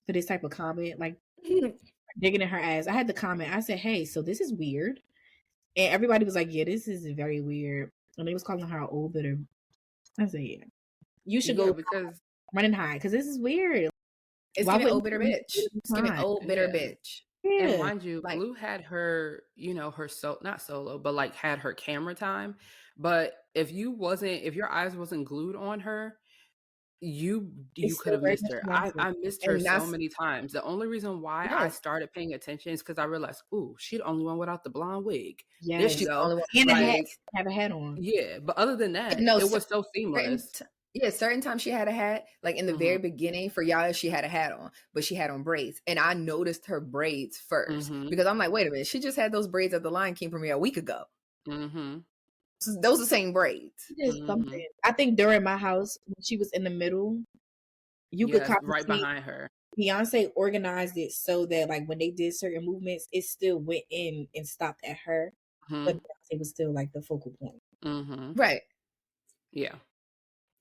for this type of comment, like digging in her ass. I had the comment. I said, hey, so this is weird. And everybody was like, yeah, this is very weird. And they was calling her old bitter. I said, yeah. You should go because running high because this is weird. It's giving old bitter bitch. It's giving old bitter bitch. Yeah. And mind you, like, Blue had her, her not solo, but like had her camera time. But if your eyes wasn't glued on her, you could have missed her. I missed her so many times. The only reason why I started paying attention is because I realized, ooh, she's the only one without the blonde wig. Yeah, she's the only one. And have a hat on. Yeah, but other than that, it was so seamless. Certain times she had a hat. Like in the very beginning for Yaya, she had a hat on, but she had on braids. And I noticed her braids first because I'm like, wait a minute, she just had those braids at the Lion King premiere a week ago. So those are the same braids. Something. I think during my house, when she was in the middle, you could right behind her. Beyonce organized it so that like when they did certain movements, it still went in and stopped at her. But Beyonce was still like the focal point. Right. Yeah.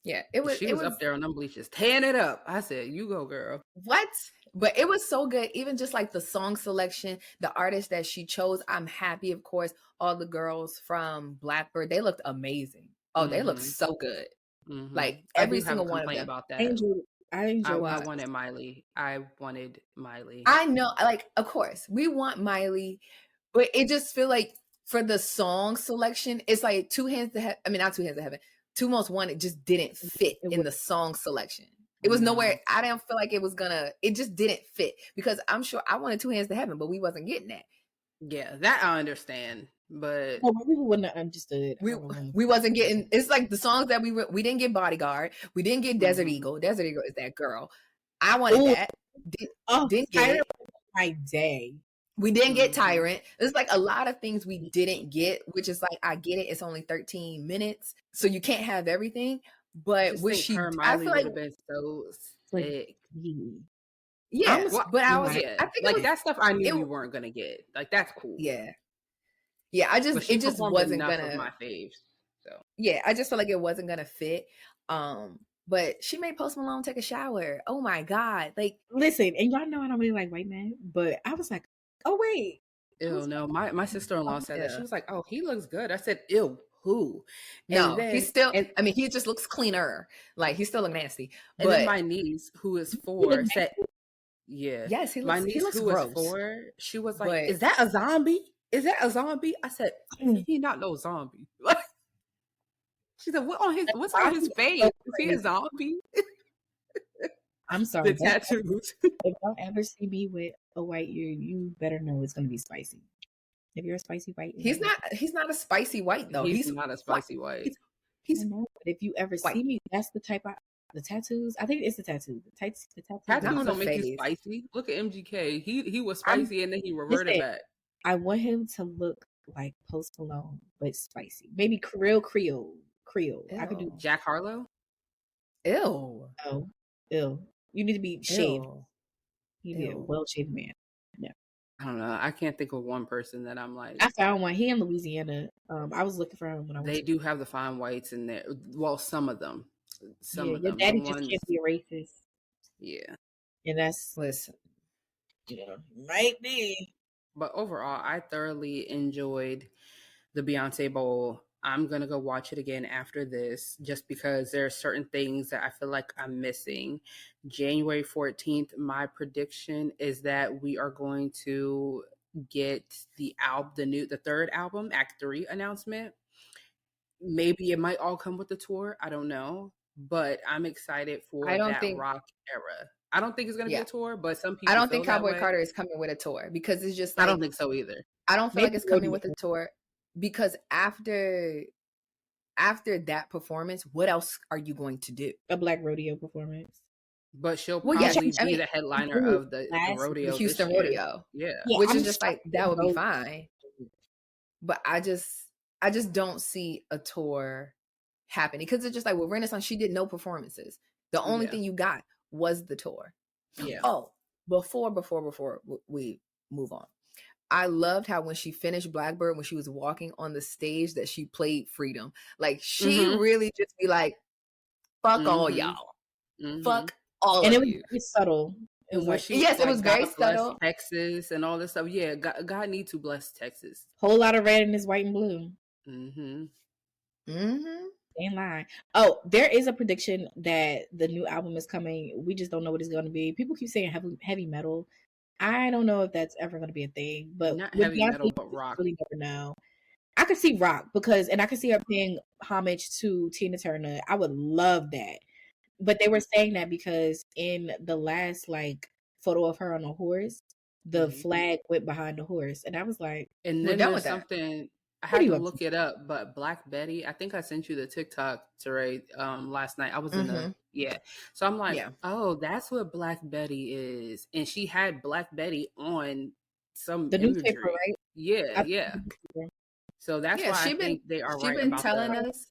Yeah, She was up there on them bleachers, tearing it up. I said, "You go, girl." What? But it was so good. Even just like the song selection, the artist that she chose. I'm happy, of course. All the girls from Blackbird, they looked amazing. Oh, they looked so good. Like every single one of them. About that. I wanted Miley. I know, like, of course, we want Miley, but it just feel like for the song selection, it's like two hands to heaven. I mean, not two hands to heaven. Two Most Wanted just didn't fit in the song selection. It was nowhere. I didn't feel like it just didn't fit because I'm sure I wanted Two Hands to Heaven, but we wasn't getting that. Yeah, that I understand. But people wouldn't have understood. We wasn't getting. It's like the songs that we didn't get Bodyguard. We didn't get Desert Eagle. Desert Eagle is that girl. I wanted that. Didn't get it. My day. We didn't get Tyrant. It's like a lot of things we didn't get, which is like, I get it. It's only 13 minutes. So you can't have everything. But I feel like would have been so sick. Yeah. I think like that stuff I knew we weren't going to get. Like, that's cool. Yeah. Yeah. It just wasn't going to. My faves. So yeah, I just felt like it wasn't going to fit. But she made Post Malone take a shower. Oh my God. Like, listen, and y'all know I don't really like white men, but I was like, oh wait. Ew, no, my sister-in-law said that. She was like, oh, he looks good. I said, ew, who? No, he's still, I mean, he just looks cleaner. Like, he still look nasty. But then my niece, who is 4, said, yeah. Yes, my niece, he looks who gross. is 4, she was like, is that a zombie? Is that a zombie? I said, he not no zombie. She said, what's on his face? Is he a zombie? I'm sorry. The tattoos. If y'all ever see me with a white ear, you better know it's going to be spicy. If you're a spicy white ear. He's not a spicy white, though. He's not a spicy white. He's not. But if you ever see me, that's the type of, the tattoos. I think it's the tattoo. The tattoos don't make you spicy. Look at MGK. He was spicy and then he reverted back. I want him to look like Post Malone, but spicy. Maybe Creole. Ew. I could do Jack Harlow. Ew. Oh, ew. You need to be shaved. You need a well-shaved man. No. I don't know. I can't think of one person that I'm like. I found one. He in Louisiana. I was looking for him when I was. They do have the fine whites in there. Well, some of them. Some of them. Your daddy just can't be a racist. Yeah. And that's, listen, might be. But overall, I thoroughly enjoyed the Beyonce Bowl. I'm going to go watch it again after this just because there are certain things that I feel like I'm missing. January 14th, my prediction is that we are going to get the third album, Act 3 announcement. Maybe it might all come with the tour. I don't know. But I'm excited for rock era. I don't think it's going to be a tour, but some people I don't think Cowboy Carter is coming with a tour because it's just like, I don't think so either. I don't feel like it's coming with a tour. Because after that performance, what else are you going to do? A Black Rodeo performance. But she'll probably be the headliner of the rodeo, Houston Rodeo. Yeah, which is just like, that would be fine. But I just don't see a tour happening. Because it's just like with Renaissance, she did no performances. The only thing you got was the tour. Yeah. Oh, before we move on, I loved how when she finished Blackbird, when she was walking on the stage, that she played Freedom. Like she really just be like, "Fuck all y'all, fuck all and of it you." was very subtle. And when she yes, it was very God bless subtle. Texas and all this stuff. Yeah, God need to bless Texas. Whole lot of red in this white and blue. Ain't lying. Oh, there is a prediction that the new album is coming. We just don't know what it's going to be. People keep saying heavy metal. I don't know if that's ever going to be a thing, but Not with heavy Beyonce, metal, but rock. Really never know. I could see rock and I could see her paying homage to Tina Turner. I would love that. But they were saying that because in the last photo of her on a horse, the flag went behind the horse, and I was like, and then there's something. I had to look it up, but Black Betty, I think I sent you the TikTok, Teray, last night. I was in the so I'm like, oh, that's what Black Betty is, and she had Black Betty on the newspaper, right? Yeah. So that's why I think they are right about telling us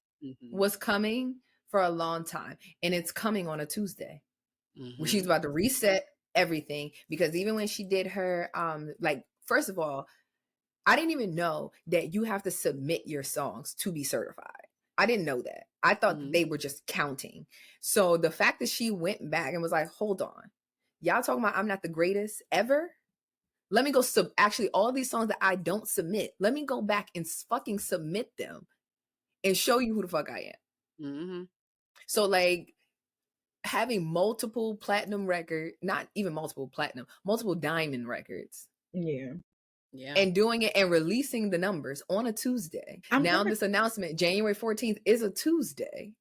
what's coming for a long time, and it's coming on a Tuesday. She's about to reset everything, because even when she did her first of all, I didn't even know that you have to submit your songs to be certified. I didn't know that. I thought that they were just counting. So the fact that she went back and was like, hold on, y'all talking about I'm not the greatest ever? Let me go actually all these songs that I don't submit, let me go back and fucking submit them and show you who the fuck I am. So like having multiple platinum record, not even multiple platinum, multiple diamond records. Yeah. And doing it and releasing the numbers on a Tuesday. This announcement, January 14th, is a Tuesday.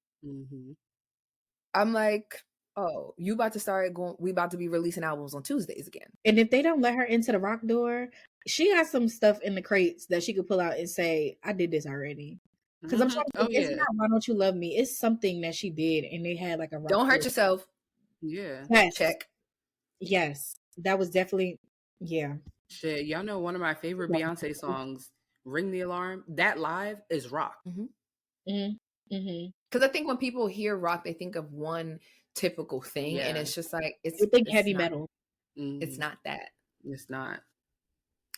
I'm like, oh, you about to start going, we about to be releasing albums on Tuesdays again. And if they don't let her into the rock door, she has some stuff in the crates that she could pull out and say, I did this already. Because I'm trying to think, it's not Why Don't You Love Me? It's something that she did, and they had like a rock Don't Hurt Yourself. Yeah. Yes. Check. Yes. That was definitely, Shit, y'all know one of my favorite Beyonce songs, Ring the Alarm, that live is rock. Because I think when people hear rock, they think of one typical thing, and it's just like, it's heavy metal. It's not that. It's not.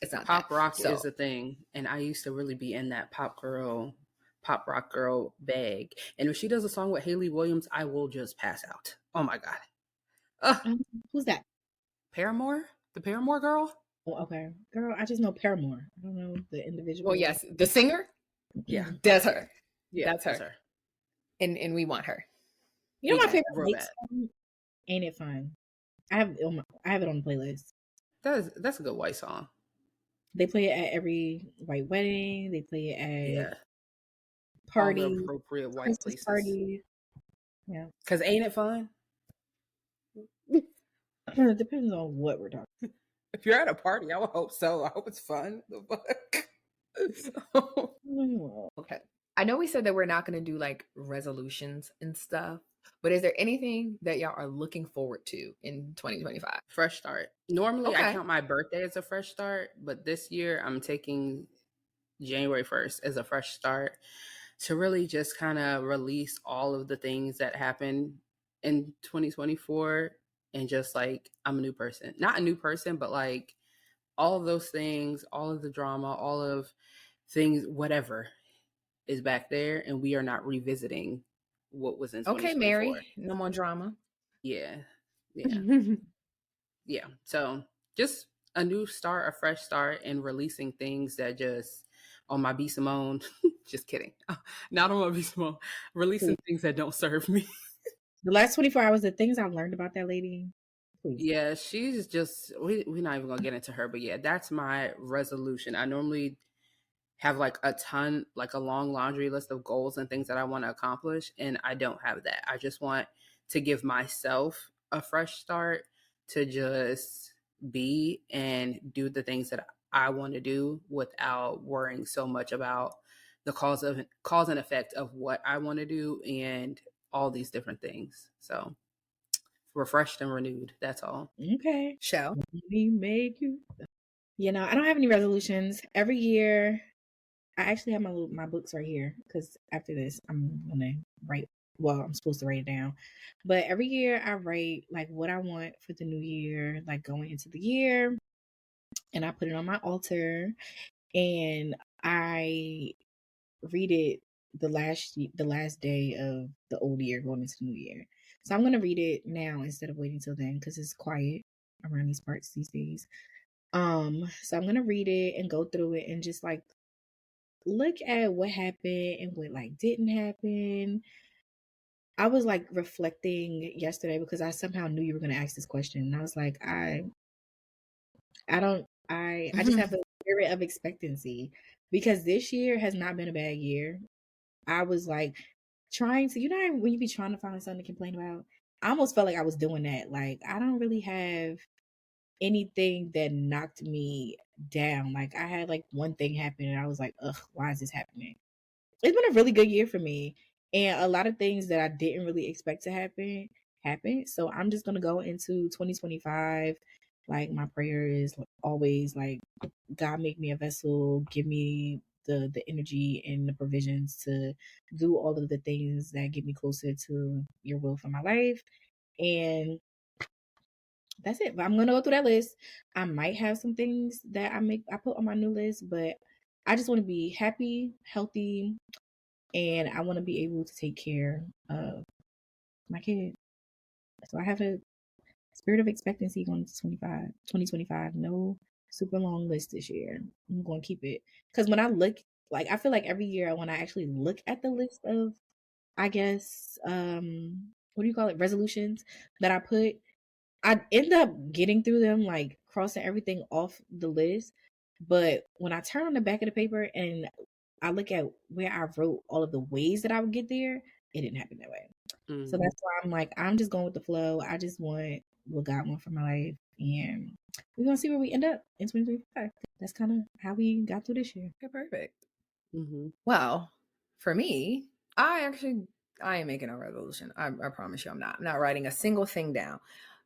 It's not pop that. rock is a thing, and I used to really be in that pop rock girl bag. And if she does a song with Hayley Williams, I will just pass out. Oh my god. Who's that? Paramore? The Paramore girl? Oh, okay. Girl, I just know Paramore. I don't know the individual. Well, yes, the singer? Yeah. That's her. Yeah, that's her. And we want her. You know my favorite Lake song? Ain't It Fun? I have it on the playlist. That's a good white song. They play it at every white wedding. They play it at parties. All the appropriate white Christmas places. Parties. Yeah. Because ain't it fun? It depends on what we're talking about. If you're at a party, I would hope so. I hope it's fun. The fuck? Okay. I know we said that we're not going to do like resolutions and stuff, but is there anything that y'all are looking forward to in 2025? Fresh start. Normally, I count my birthday as a fresh start, but this year I'm taking January 1st as a fresh start to really just kind of release all of the things that happened in 2024 and just like, I'm a new person. Not a new person, but like all of those things, all of the drama, all of things, whatever is back there, and we are not revisiting what was in 2024. Okay, Mary, no more drama. Yeah. Yeah. So just a new start, a fresh start, and releasing things that just on my B Simone. Just kidding. Not on my B Simone. Releasing things that don't serve me. The last 24 hours, the things I've learned about that lady. Please. Yeah, she's just, we're not even gonna get into her, but yeah, that's my resolution. I normally have like a long laundry list of goals and things that I want to accomplish, and I don't have that. I just want to give myself a fresh start to just be and do the things that I want to do without worrying so much about the cause and effect of what I want to do and all these different things. So refreshed and renewed. That's all. Okay. Shall we make you? I don't have any resolutions. Every year I actually have my books right here because after this, I'm gonna write. Well, I'm supposed to write it down, but every year I write like what I want for the new year, like going into the year, and I put it on my altar, and I read it the last day of the old year going into the new year. So I'm gonna read it now instead of waiting till then because it's quiet around these parts these days. So I'm gonna read it and go through it and just like look at what happened and what like didn't happen. I was like reflecting yesterday because I somehow knew you were gonna ask this question. And I was like, I just have a spirit of expectancy because this year has not been a bad year. I was like trying to, when you be trying to find something to complain about, I almost felt like I was doing that. Like, I don't really have anything that knocked me down. Like, I had like one thing happen and I was like, ugh, why is this happening? It's been a really good year for me. And a lot of things that I didn't really expect to happen happened. So I'm just going to go into 2025. Like, my prayer is always like, God, make me a vessel, give me the energy and the provisions to do all of the things that get me closer to your will for my life. And that's it. But I'm gonna go through that list. I might have some things that I put on my new list, but I just want to be happy, healthy, and I want to be able to take care of my kid. So I have a spirit of expectancy going to 2025. No super long list this year. I'm going to keep it. Because when I look, like, I feel like every year when I actually look at the list of, I guess, what do you call it? Resolutions that I put, I end up getting through them, like crossing everything off the list. But when I turn on the back of the paper and I look at where I wrote all of the ways that I would get there, it didn't happen that way. So that's why I'm like, I'm just going with the flow. I just want what God wants for my life. And we're going to see where we end up in 2025. That's kind of how we got through this year. Okay, perfect. Well, for me, I am making a resolution. I promise you I'm not writing a single thing down.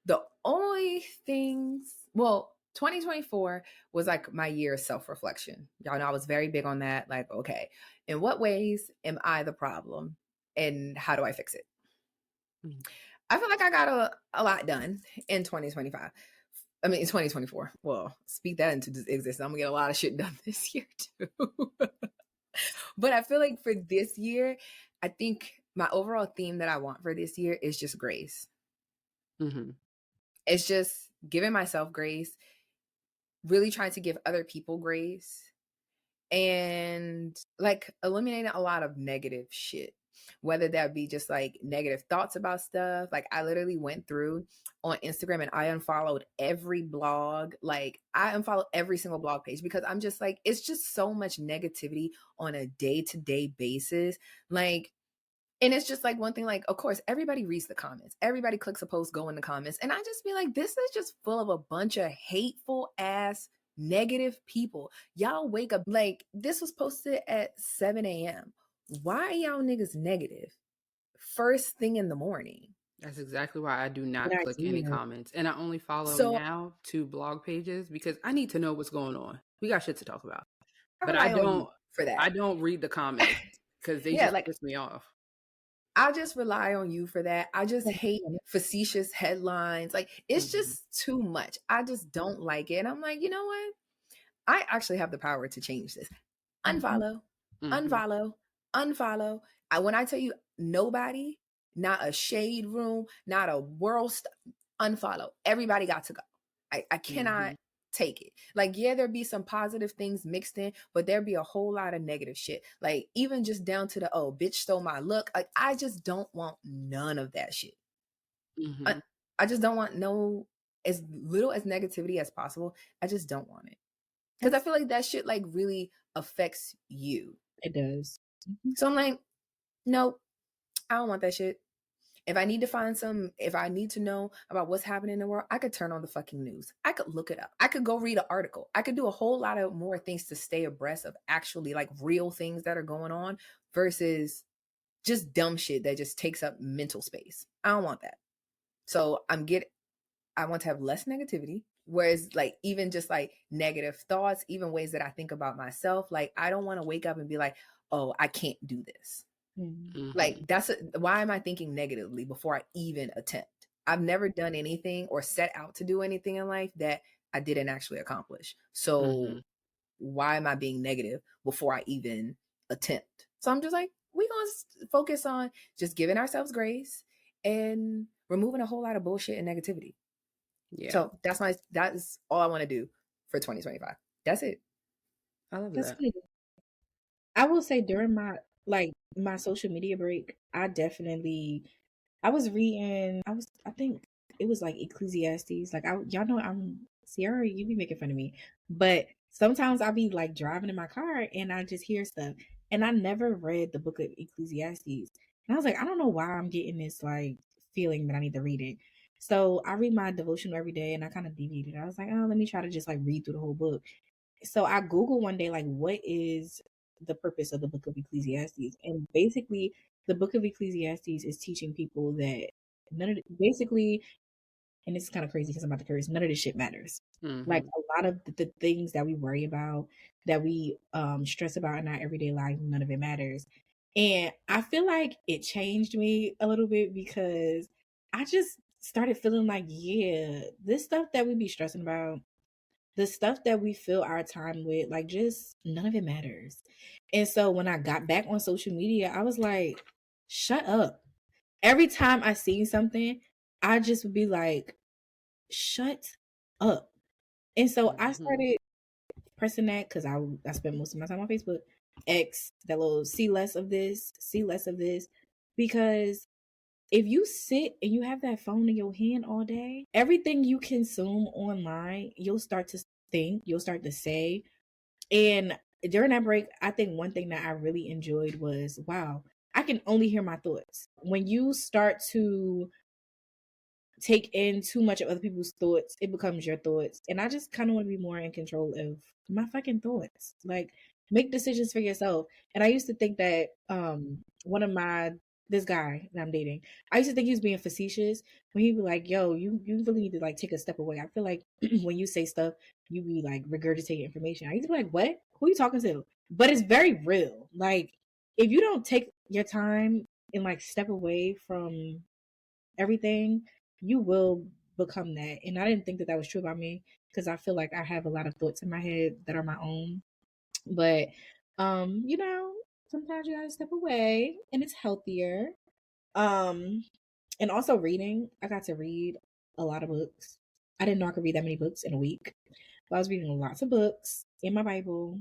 The only things, 2024 was like my year of self-reflection. Y'all know I was very big on that. Like, okay, in what ways am I the problem and how do I fix it? I feel like I got a lot done in 2025. I mean, in 2024. Well, speak that into existence. I'm gonna get a lot of shit done this year too. But I feel like for this year, I think my overall theme that I want for this year is just grace. It's just giving myself grace, really trying to give other people grace, and like eliminating a lot of negative shit. Whether that be just like negative thoughts about stuff. Like I literally went through on Instagram and I unfollowed every blog. Like I unfollowed every single blog page because I'm just like, it's just so much negativity on a day-to-day basis. Like, and it's just like one thing, like, of course, everybody reads the comments. Everybody clicks a post, go in the comments. And I just be like, this is just full of a bunch of hateful ass negative people. Y'all wake up, like, this was posted at 7 a.m. Why y'all niggas negative first thing in the morning? That's exactly why I do not click any comments. And I only follow now 2 blog pages because I need to know what's going on. We got shit to talk about. But I don't read the comments because they just piss me off. I just rely on you for that. I just hate facetious headlines. Like, it's just too much. I just don't like it. And I'm like, you know what? I actually have the power to change this. Unfollow, unfollow, unfollow. When I tell you nobody, not a shade room, not a unfollow. Everybody got to go. I cannot take it. Like, yeah, there'd be some positive things mixed in, but there'd be a whole lot of negative shit. Like, even just down to the, oh, bitch stole my look. Like, I just don't want none of that shit. I just don't want as little as negativity as possible. I just don't want it. Because I feel like that shit like really affects you. It does. So I'm like, nope, I don't want that shit. If I need to know about what's happening in the world, I could turn on the fucking news. I could look it up. I could go read an article. I could do a whole lot of more things to stay abreast of actually like real things that are going on versus just dumb shit that just takes up mental space. I don't want that. So I want to have less negativity. Whereas like even just like negative thoughts, even ways that I think about myself, like I don't want to wake up and be like, oh, I can't do this. Like why am I thinking negatively before I even attempt? I've never done anything or set out to do anything in life that I didn't actually accomplish. So why am I being negative before I even attempt? So I'm just like, we're going to focus on just giving ourselves grace and removing a whole lot of bullshit and negativity. Yeah. So that is all I want to do for 2025. That's it. I love That's that. good. I will say during my social media break, I was reading, I think it was like Ecclesiastes. Like y'all know I'm Sierra, you be making fun of me. But sometimes I'll be like driving in my car and I just hear stuff. And I never read the book of Ecclesiastes. And I was like, I don't know why I'm getting this like feeling that I need to read it. So I read my devotional every day and I kind of deviated. I was like, oh, let me try to just like read through the whole book. So I Googled one day, like, what is the purpose of the book of Ecclesiastes? And basically, the book of Ecclesiastes is teaching people that basically, and it's kind of crazy because I'm about to curse, none of this shit matters. Like a lot of the things that we worry about, that we stress about in our everyday life, none of it matters. And I feel like it changed me a little bit because I just started feeling like, yeah, this stuff that we be stressing about, the stuff that we fill our time with, like, just none of it matters. And so when I got back on social media, I was like, shut up. Every time I seen something, I just would be like, shut up. And so I started pressing that because I spent most of my time on Facebook. X, that little see less of this, because if you sit and you have that phone in your hand all day, everything you consume online, you'll start to think, you'll start to say. And during that break, I think one thing that I really enjoyed was, wow, I can only hear my thoughts. When you start to take in too much of other people's thoughts, it becomes your thoughts. And I just kind of want to be more in control of my fucking thoughts. Like, make decisions for yourself. And I used to think that this guy that I'm dating, I used to think he was being facetious when he'd be like, yo, you really need to like take a step away. I feel like when you say stuff, you be like regurgitating information. I used to be like, what? Who are you talking to? But it's very real. Like, if you don't take your time and like step away from everything, you will become that. And I didn't think that was true about me because I feel like I have a lot of thoughts in my head that are my own. But sometimes you gotta step away and it's healthier. And also reading. I got to read a lot of books. I didn't know I could read that many books in a week. But I was reading lots of books in my Bible.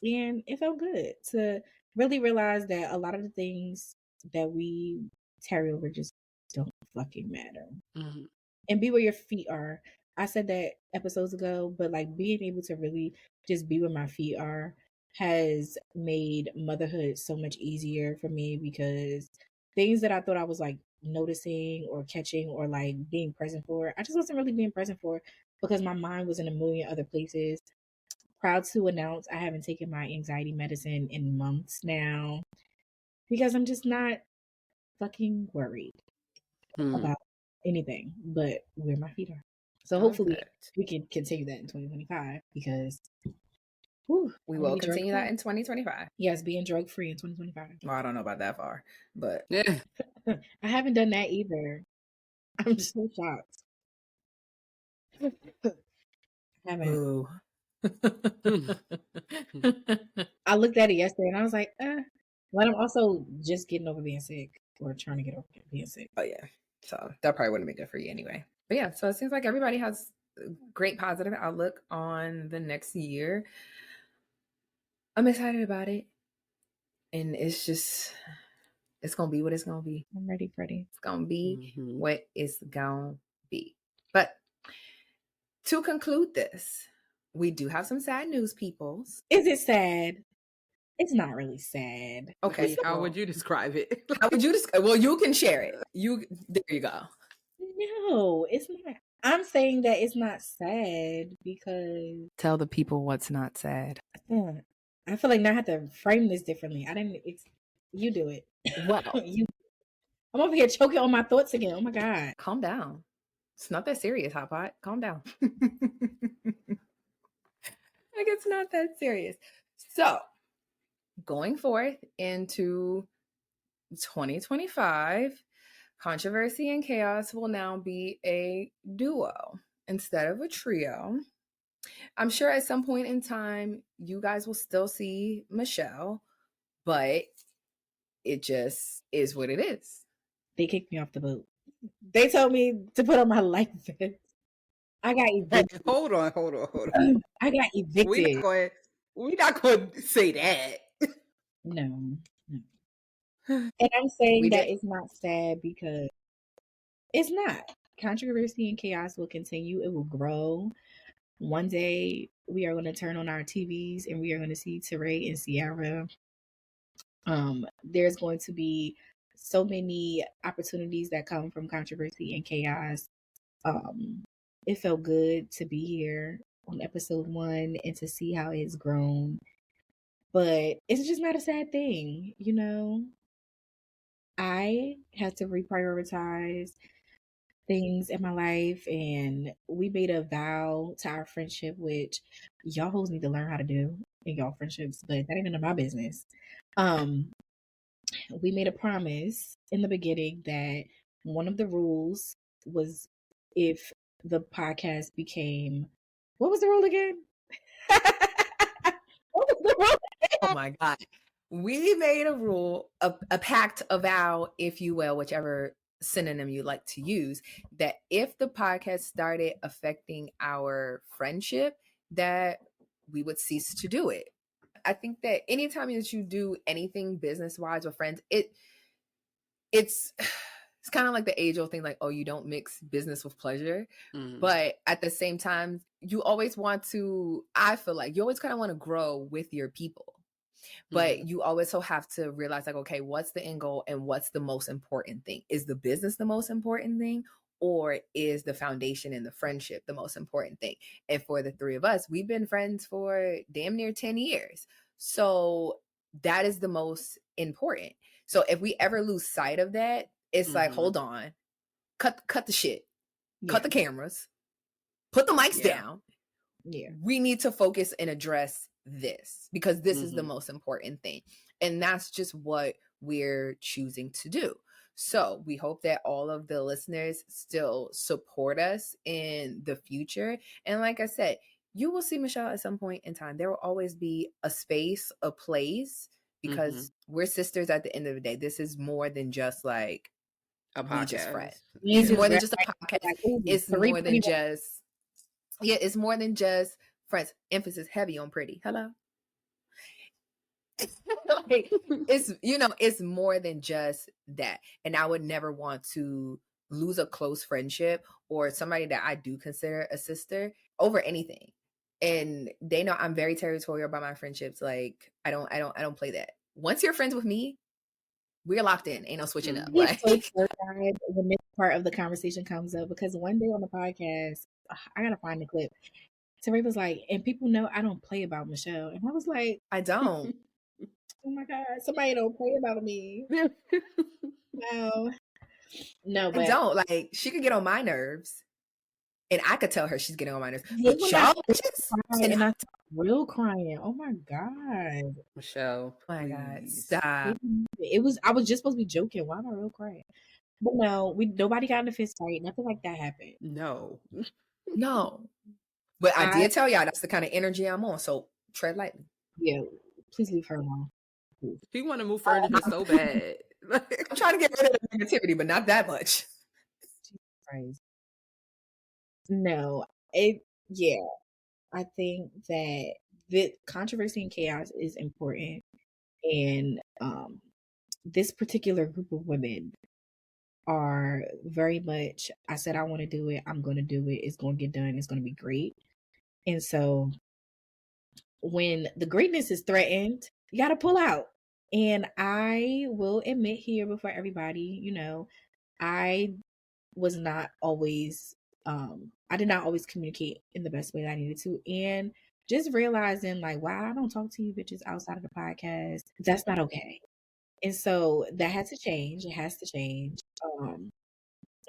And it felt good to really realize that a lot of the things that we tarry over just don't fucking matter. And be where your feet are. I said that episodes ago, but like being able to really just be where my feet are has made motherhood so much easier for me, because things that I thought I was like noticing or catching or like being present for, I just wasn't really being present for because my mind was in a million other places. Proud to announce I haven't taken my anxiety medicine in months now because I'm just not fucking worried about anything but where my feet are. So hopefully we can continue that in 2025 because we will continue that in 2025. Yes, being drug free in 2025. Well, I don't know about that far, but yeah. I haven't done that either. I'm just so shocked. I haven't. I looked at it yesterday and I was like, but I'm also just getting over being sick or trying to get over being sick. Oh yeah. So that probably wouldn't be good for you anyway. But yeah, so it seems like everybody has a great positive outlook on the next year. I'm excited about it. And it's going to be what it's going to be. I'm ready, Freddie. It's going to be what it's going to be. But to conclude this, we do have some sad news, peoples. Is it sad? It's not really sad. Okay, how would you describe it? How would you describe? Well, you can share it. There you go. No, it's not. I'm saying that it's not sad because tell the people what's not sad. I feel like now I have to frame this differently. You do it. Well, I'm over here choking on my thoughts again. Oh my God. Calm down. It's not that serious, Hot Pot. Calm down. Like, it's not that serious. So, going forth into 2025, Controversy and Chaos will now be a duo instead of a trio. I'm sure at some point in time, you guys will still see Michelle, but it just is what it is. They kicked me off the boat. They told me to put on my life vest. I got evicted. Hold on. I got evicted. We're not going to say that. No. And I'm saying that it's not sad because it's not. Controversy and chaos will continue. It will grow. One day we are going to turn on our TVs and we are going to see Teray and Ciara. There's going to be so many opportunities that come from controversy and chaos. It felt good to be here on episode 1 and to see how it's grown. But it's just not a sad thing, you know? I had to reprioritize things in my life, and we made a vow to our friendship, which y'all hoes need to learn how to do in y'all friendships, but that ain't none of my business. We made a promise in the beginning that one of the rules was if the podcast became, what was the rule again? What was the rule again? Oh my God. We made a rule, a pact, a vow, if you will, whichever synonym you like to use, that if the podcast started affecting our friendship, that we would cease to do it. I think that anytime that you do anything business-wise with friends, it's kind of like the age-old thing, like, oh, you don't mix business with pleasure. But at the same time, you always want to, I feel like you always kind of want to grow with your people. But you also have to realize, like, okay, what's the end goal and what's the most important thing? Is the business the most important thing, or is the foundation and the friendship the most important thing? And for the three of us, we've been friends for damn near 10 years. So that is the most important. So if we ever lose sight of that, it's like, hold on, cut the shit, cut the cameras, put the mics down. Yeah, we need to focus and address this because this is the most important thing. And that's just what we're choosing to do. So we hope that all of the listeners still support us in the future. And like I said, you will see Michelle at some point in time. There will always be a space, a place, because we're sisters at the end of the day. This is more than just like a podcast. Just friends. It's more than just a podcast. It's more than just, it's more than just friends. Emphasis heavy on pretty. Hello. Like, it's more than just that. And I would never want to lose a close friendship or somebody that I do consider a sister over anything. And they know I'm very territorial about my friendships. Like, I don't play that. Once you're friends with me, we're locked in. Ain't no switching up. Like, so terrified when this part of the conversation comes up because one day on the podcast, I gotta find the clip. Teray was like, and people know I don't play about Michelle. And I was like, I don't. Oh my God, somebody don't play about me. No, but I don't. Like, she could get on my nerves. And I could tell her she's getting on my nerves. Yeah, but y'all and I real crying. Oh my God. Michelle. Oh my God. Stop. I was just supposed to be joking. Why am I real crying? But no, nobody got in a fist fight. Nothing like that happened. No. But I did tell y'all that's the kind of energy I'm on. So tread lightly. Yeah. Please leave her alone. He want to move furniture so bad. I'm trying to get rid of the negativity, but not that much. No, I think that the controversy and chaos is important, and this particular group of women are very much, I said I want to do it, I'm going to do it, it's going to get done, it's going to be great. And so when the greatness is threatened, you got to pull out. And I will admit here before everybody, I was not always I did not always communicate in the best way that I needed to. And just realizing like, wow, I don't talk to you bitches outside of the podcast. That's not okay. And so that had to change. It has to change.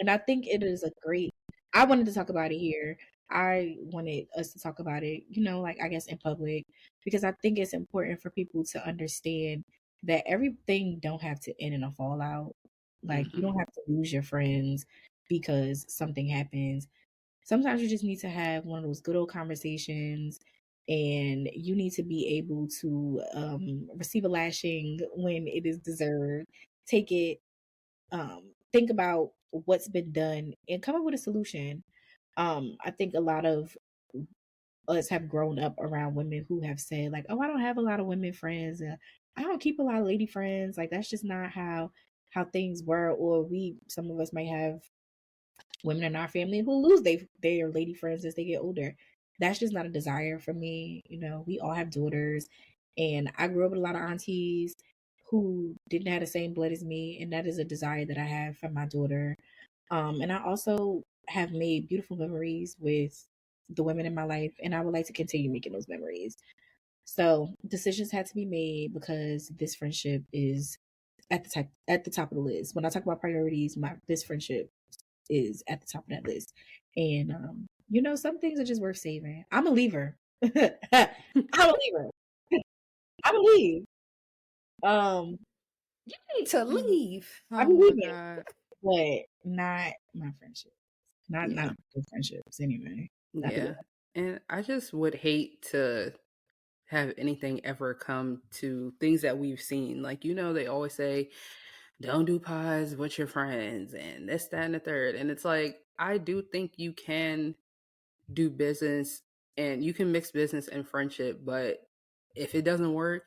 And I think it is a great I wanted to talk about it here. I wanted us to talk about it, like I guess in public, because I think it's important for people to understand that everything don't have to end in a fallout. Like, you don't have to lose your friends because something happens. Sometimes you just need to have one of those good old conversations, and you need to be able to receive a lashing when it is deserved. Take it, think about what's been done, and come up with a solution. I think a lot of us have grown up around women who have said, like, "Oh, I don't have a lot of women friends. I don't keep a lot of lady friends. Like, that's just not how things were." Or some of us might have women in our family who lose their lady friends as they get older. That's just not a desire for me. We all have daughters, and I grew up with a lot of aunties who didn't have the same blood as me, and that is a desire that I have for my daughter. And I also have made beautiful memories with the women in my life, and I would like to continue making those memories. So decisions had to be made because this friendship is at the top of the list. When I talk about priorities, this friendship is at the top of that list. And some things are just worth saving. I'm a leaver. I'm a leaver. I believe. You need to leave. I Oh believe my it, God. but not my friendships. Not Yeah. not good friendships anyway. Yeah. And I just would hate to have anything ever come to things that we've seen. Like, they always say, don't do pies with your friends and this, that, and the third. And it's like, I do think you can do business and you can mix business and friendship, but if it doesn't work,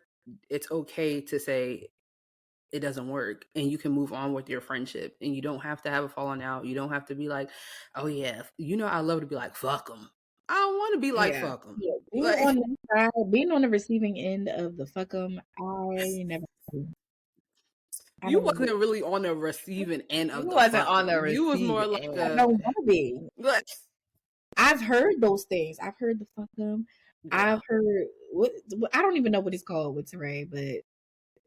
it's okay to say it doesn't work and you can move on with your friendship and you don't have to have a falling out. You don't have to be like, oh yeah, I love to be like, fuck them. I don't want to be like, fuck them. Yeah. Being on the receiving end of the fuck 'em, I never. You wasn't really on the receiving end of You the wasn't fuck on the 'em. You was more receiving like I a. don't want to be. Like, I've heard those things. I've heard the fuck 'em. yeah. I've heard what I don't even know what it's called with Teray, but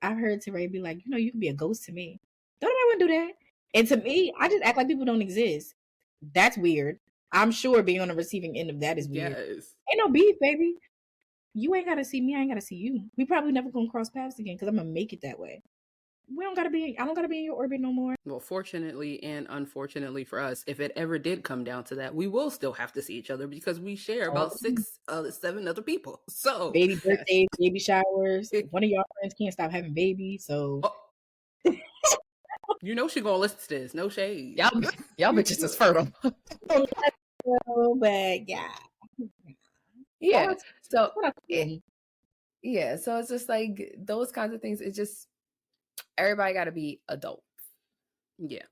I've heard Teray be like, you can be a ghost to me. Don't nobody want to do that. And to me, I just act like people don't exist. That's weird. I'm sure being on the receiving end of that is weird. Yes. Ain't no beef, baby. You ain't gotta see me. I ain't gotta see you. We probably never gonna cross paths again because I'm gonna make it that way. I don't gotta be in your orbit no more. Well, fortunately and unfortunately for us, if it ever did come down to that, we will still have to see each other because we share about 7 other people. So baby birthdays, baby showers. One of y'all friends can't stop having babies, so she gonna listen to this. No shade. Y'all bitches is fertile. but Yeah. So yeah. So it's just like those kinds of things. It's just everybody got to be adult. Yeah.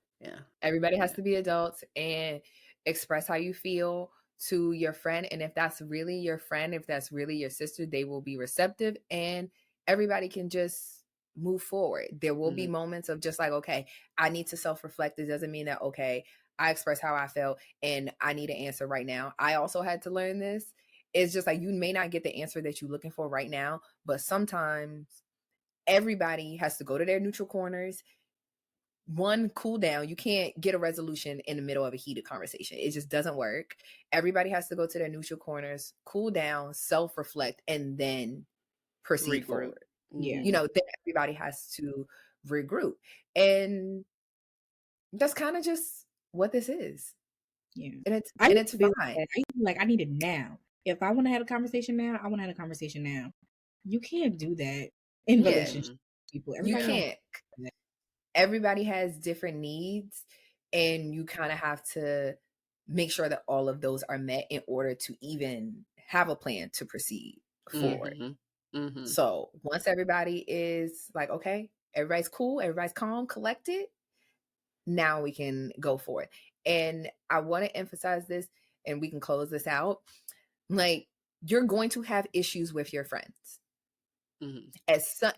Everybody has to be adults and express how you feel to your friend. And if that's really your friend, if that's really your sister, they will be receptive and everybody can just move forward. There will be moments of just like, okay, I need to self-reflect. It doesn't mean that, okay, I express how I felt and I need an answer right now. I also had to learn this. It's just like you may not get the answer that you're looking for right now, but sometimes everybody has to go to their neutral corners. One, cool down. You can't get a resolution in the middle of a heated conversation. It just doesn't work. Everybody has to go to their neutral corners, cool down, self-reflect, and then proceed forward. Yeah. Then everybody has to regroup. And that's kind of just what this is. Yeah. And it's fine. I need it now. If I want to have a conversation now, I want to have a conversation now. You can't do that in relationships with people. You can't. Everybody has different needs and you kind of have to make sure that all of those are met in order to even have a plan to proceed forward. So once everybody is like, okay, everybody's cool, everybody's calm, collected, now we can go for it. And I want to emphasize this and we can close this out. Like, you're going to have issues with your friends.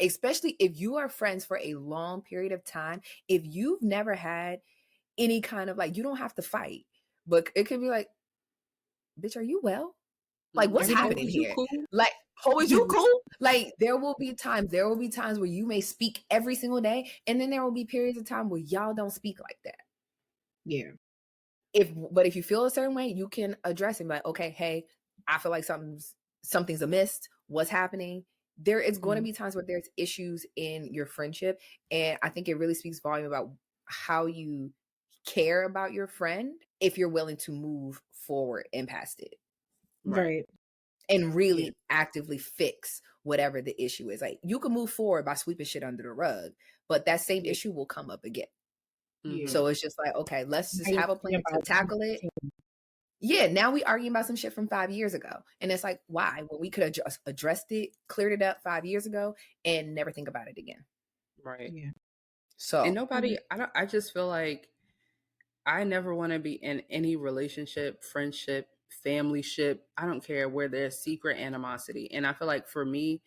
Especially if you are friends for a long period of time, if you've never had any kind of like, you don't have to fight, but it could be like, bitch, are you well? Like, what's happening here? Cool? Like, is you cool? Like, there will be times where you may speak every single day, and then there will be periods of time where y'all don't speak like that. Yeah. if you feel a certain way, you can address it. Like, okay, hey, I feel like something's amiss. What's happening? There is going to be times where there's issues in your friendship, and I think it really speaks volume about how you care about your friend if you're willing to move forward and past it. Right. And really actively fix whatever the issue is. Like, you can move forward by sweeping shit under the rug, but that same issue will come up again. So it's just like, okay, let's just have a plan to tackle it. Yeah, now we arguing about some shit from 5 years ago. And it's like, why? Well, we could have just addressed it, cleared it up 5 years ago, and never think about it again. Right. Yeah. So, and nobody, I just feel like I never want to be in any relationship, friendship, family ship. I don't care where there's secret animosity. And I feel like for me,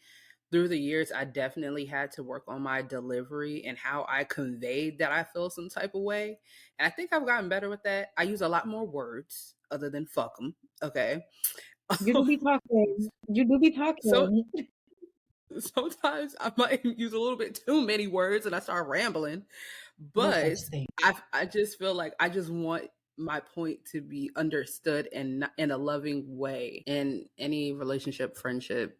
through the years, I definitely had to work on my delivery and how I conveyed that I feel some type of way. And I think I've gotten better with that. I use a lot more words other than fuck them. Okay. You do be talking. You do be talking. So, sometimes I might use a little bit too many words and I start rambling. But I just feel like I just want my point to be understood and in a loving way. In any relationship, friendship,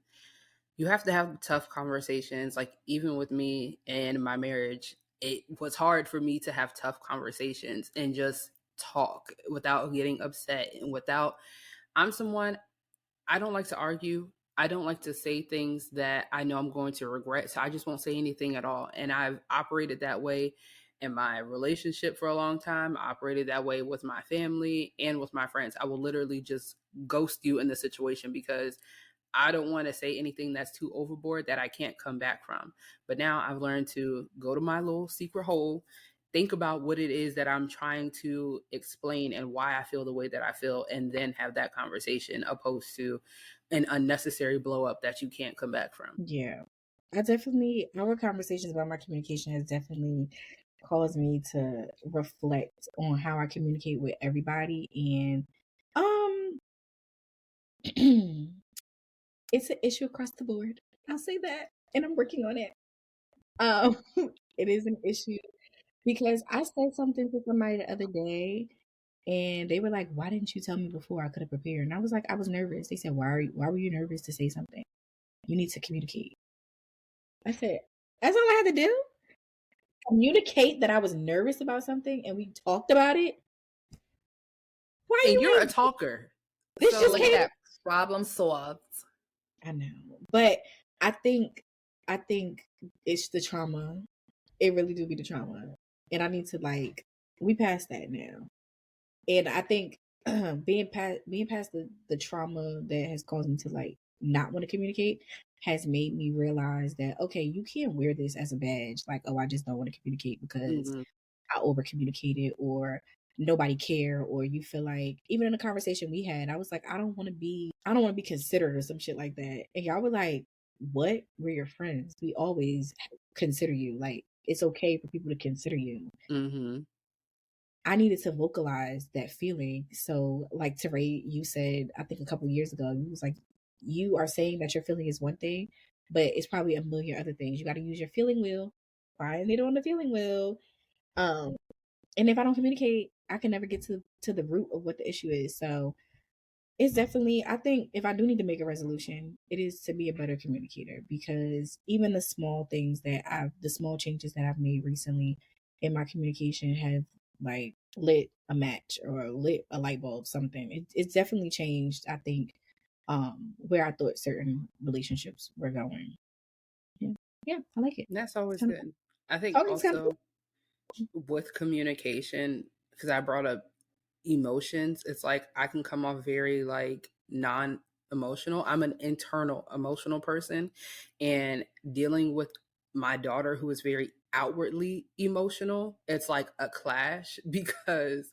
you have to have tough conversations. Like, even with me and my marriage, it was hard for me to have tough conversations and just talk without getting upset and without, I'm someone, I don't like to argue. I don't like to say things that I know I'm going to regret. So I just won't say anything at all. And I've operated that way in my relationship for a long time. I operated that way with my family and with my friends. I will literally just ghost you in the situation because I don't want to say anything that's too overboard that I can't come back from. But now I've learned to go to my little secret hole, think about what it is that I'm trying to explain and why I feel the way that I feel, and then have that conversation opposed to an unnecessary blow up that you can't come back from. Yeah. Our conversations about my communication has definitely caused me to reflect on how I communicate with everybody. And it's an issue across the board. I'll say that. And I'm working on it. It is an issue because I said something to somebody the other day and they were like, why didn't you tell me before? I could have prepared. And I was like, I was nervous. They said, why were you nervous to say something? You need to communicate. I said, that's all I had to do? Communicate that I was nervous about something and we talked about it? Why and you're a talker. This just came that problem solved. I know. But I think it's the trauma. It really do be the trauma. And I need to we passed that now. And I think being past the trauma that has caused me to not want to communicate has made me realize that, okay, you can't wear this as a badge. Like, oh, I just don't want to communicate because I over communicated or nobody care, or you feel like, even in a conversation we had, I was like, I don't want to be considered or some shit like that. And y'all were like, what? We're your friends. We always consider you. Like, it's okay for people to consider you. I needed to vocalize that feeling. So, like Teray, you said, I think a couple years ago, you was like, you are saying that your feeling is one thing, but it's probably a million other things. You got to use your feeling wheel. Find it on the feeling wheel. And if I don't communicate, I can never get to the root of what the issue is. So it's definitely, I think if I do need to make a resolution, it is to be a better communicator, because even the small changes that I've made recently in my communication have lit a match or lit a light bulb, something. It's definitely changed, I think, where I thought certain relationships were going. Yeah, I like it. That's always good. I think also with communication, because I brought up emotions, it's like I can come off very non-emotional. I'm an internal emotional person, and dealing with my daughter who is very outwardly emotional, it's like a clash because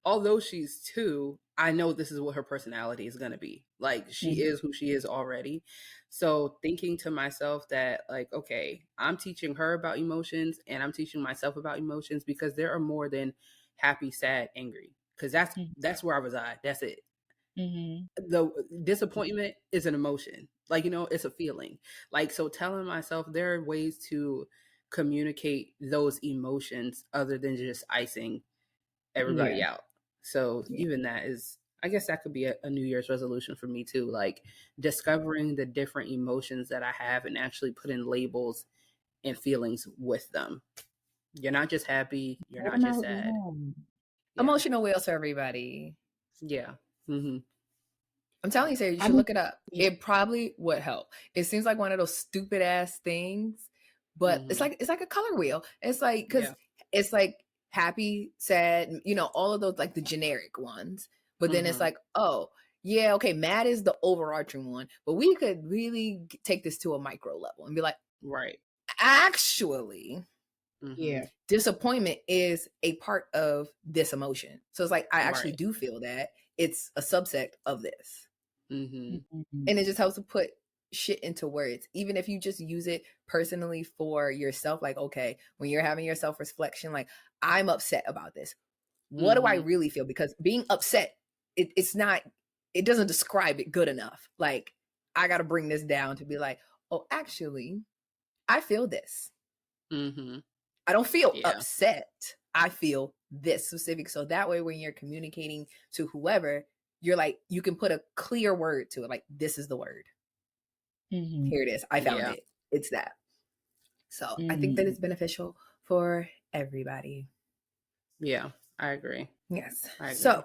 although she's 2, I know this is what her personality is going to be. Like, she is who she is already. So thinking to myself that, okay, I'm teaching her about emotions and I'm teaching myself about emotions, because there are more than happy, sad, angry. Because that's where I reside. That's it. The disappointment is an emotion. It's a feeling. So telling myself there are ways to communicate those emotions other than just icing everybody out. So even that is, I guess that could be a New Year's resolution for me too. Like discovering the different emotions that I have and actually putting labels and feelings with them. You're not just happy. You're not just sad. Yeah. Emotional wheels for everybody. Yeah. Mm-hmm. I'm telling you, Sarah, you should look it up. It probably would help. It seems like one of those stupid ass things, but it's like a color wheel. It's like, because it's like happy, sad, all of those, like the generic ones. But then it's like, oh, yeah, okay, mad is the overarching one, but we could really take this to a micro level and be like, right, actually, disappointment is a part of this emotion. So it's like, I actually do feel that it's a subset of this. And it just helps to put shit into words, even if you just use it personally for yourself. Like, okay, when you're having your self-reflection, like, I'm upset about this. What do I really feel? Because being upset, it doesn't describe it good enough. Like, I got to bring this down to be like, oh, actually, I feel this. I don't feel upset. I feel this specific. So that way, when you're communicating to whoever, you're like, you can put a clear word to it. Like, this is the word. Here it is. I found it. It's that. So I think that it's beneficial for everybody. Yeah, I agree. Yes. I agree. So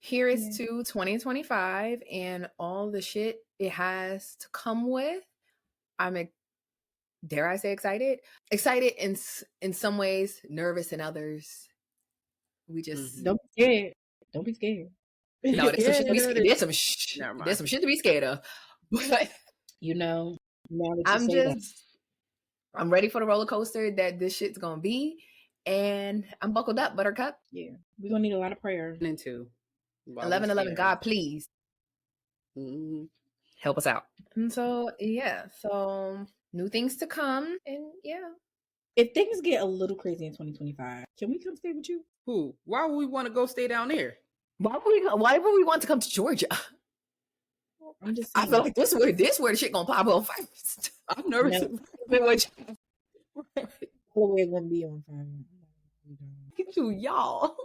here is to 2025 and all the shit it has to come with. I'm, dare I say, excited? Excited in some ways, nervous in others. We just don't be scared. Don't be scared. No, there's some shit to be scared. There's some shit to be scared of. But I'm ready for the roller coaster that this shit's gonna be, and I'm buckled up, Buttercup. Yeah, we're gonna need a lot of prayer. Into 11:11. God, please help us out. And so so new things to come, and if things get a little crazy in 2025, can we come stay with you? Who? Why would we want to go stay down there? Why would we want to come to Georgia? I'm just saying. I feel like this where the shit gonna pop up first. I'm nervous. We're gonna be on fire. Get you, y'all.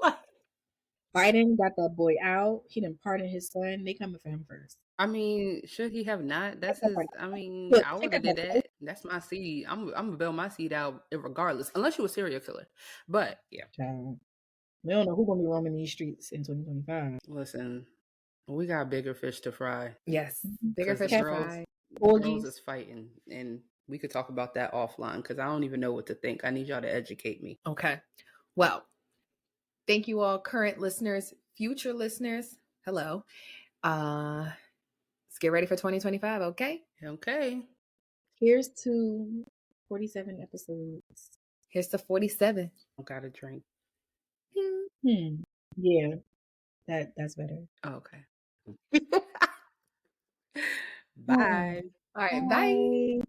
Biden got that boy out. He didn't pardon his son. They coming for him first. I mean, should he have not? That's his. I mean, I would have did that. That's my seed. I'm gonna bail my seed out regardless, unless you a serial killer. But yeah, we don't know who's gonna be roaming these streets in 2025. Listen, we got bigger fish to fry. Yes, bigger fish to fry. Girls is fighting, and we could talk about that offline because I don't even know what to think. I need y'all to educate me. Okay. Well, thank you all, current listeners, future listeners. Hello. Let's get ready for 2025. Okay. Okay. Here's to 47 episodes. Here's to 47. I got a drink. Yeah, that's better. Oh, okay. Bye. All right. Bye.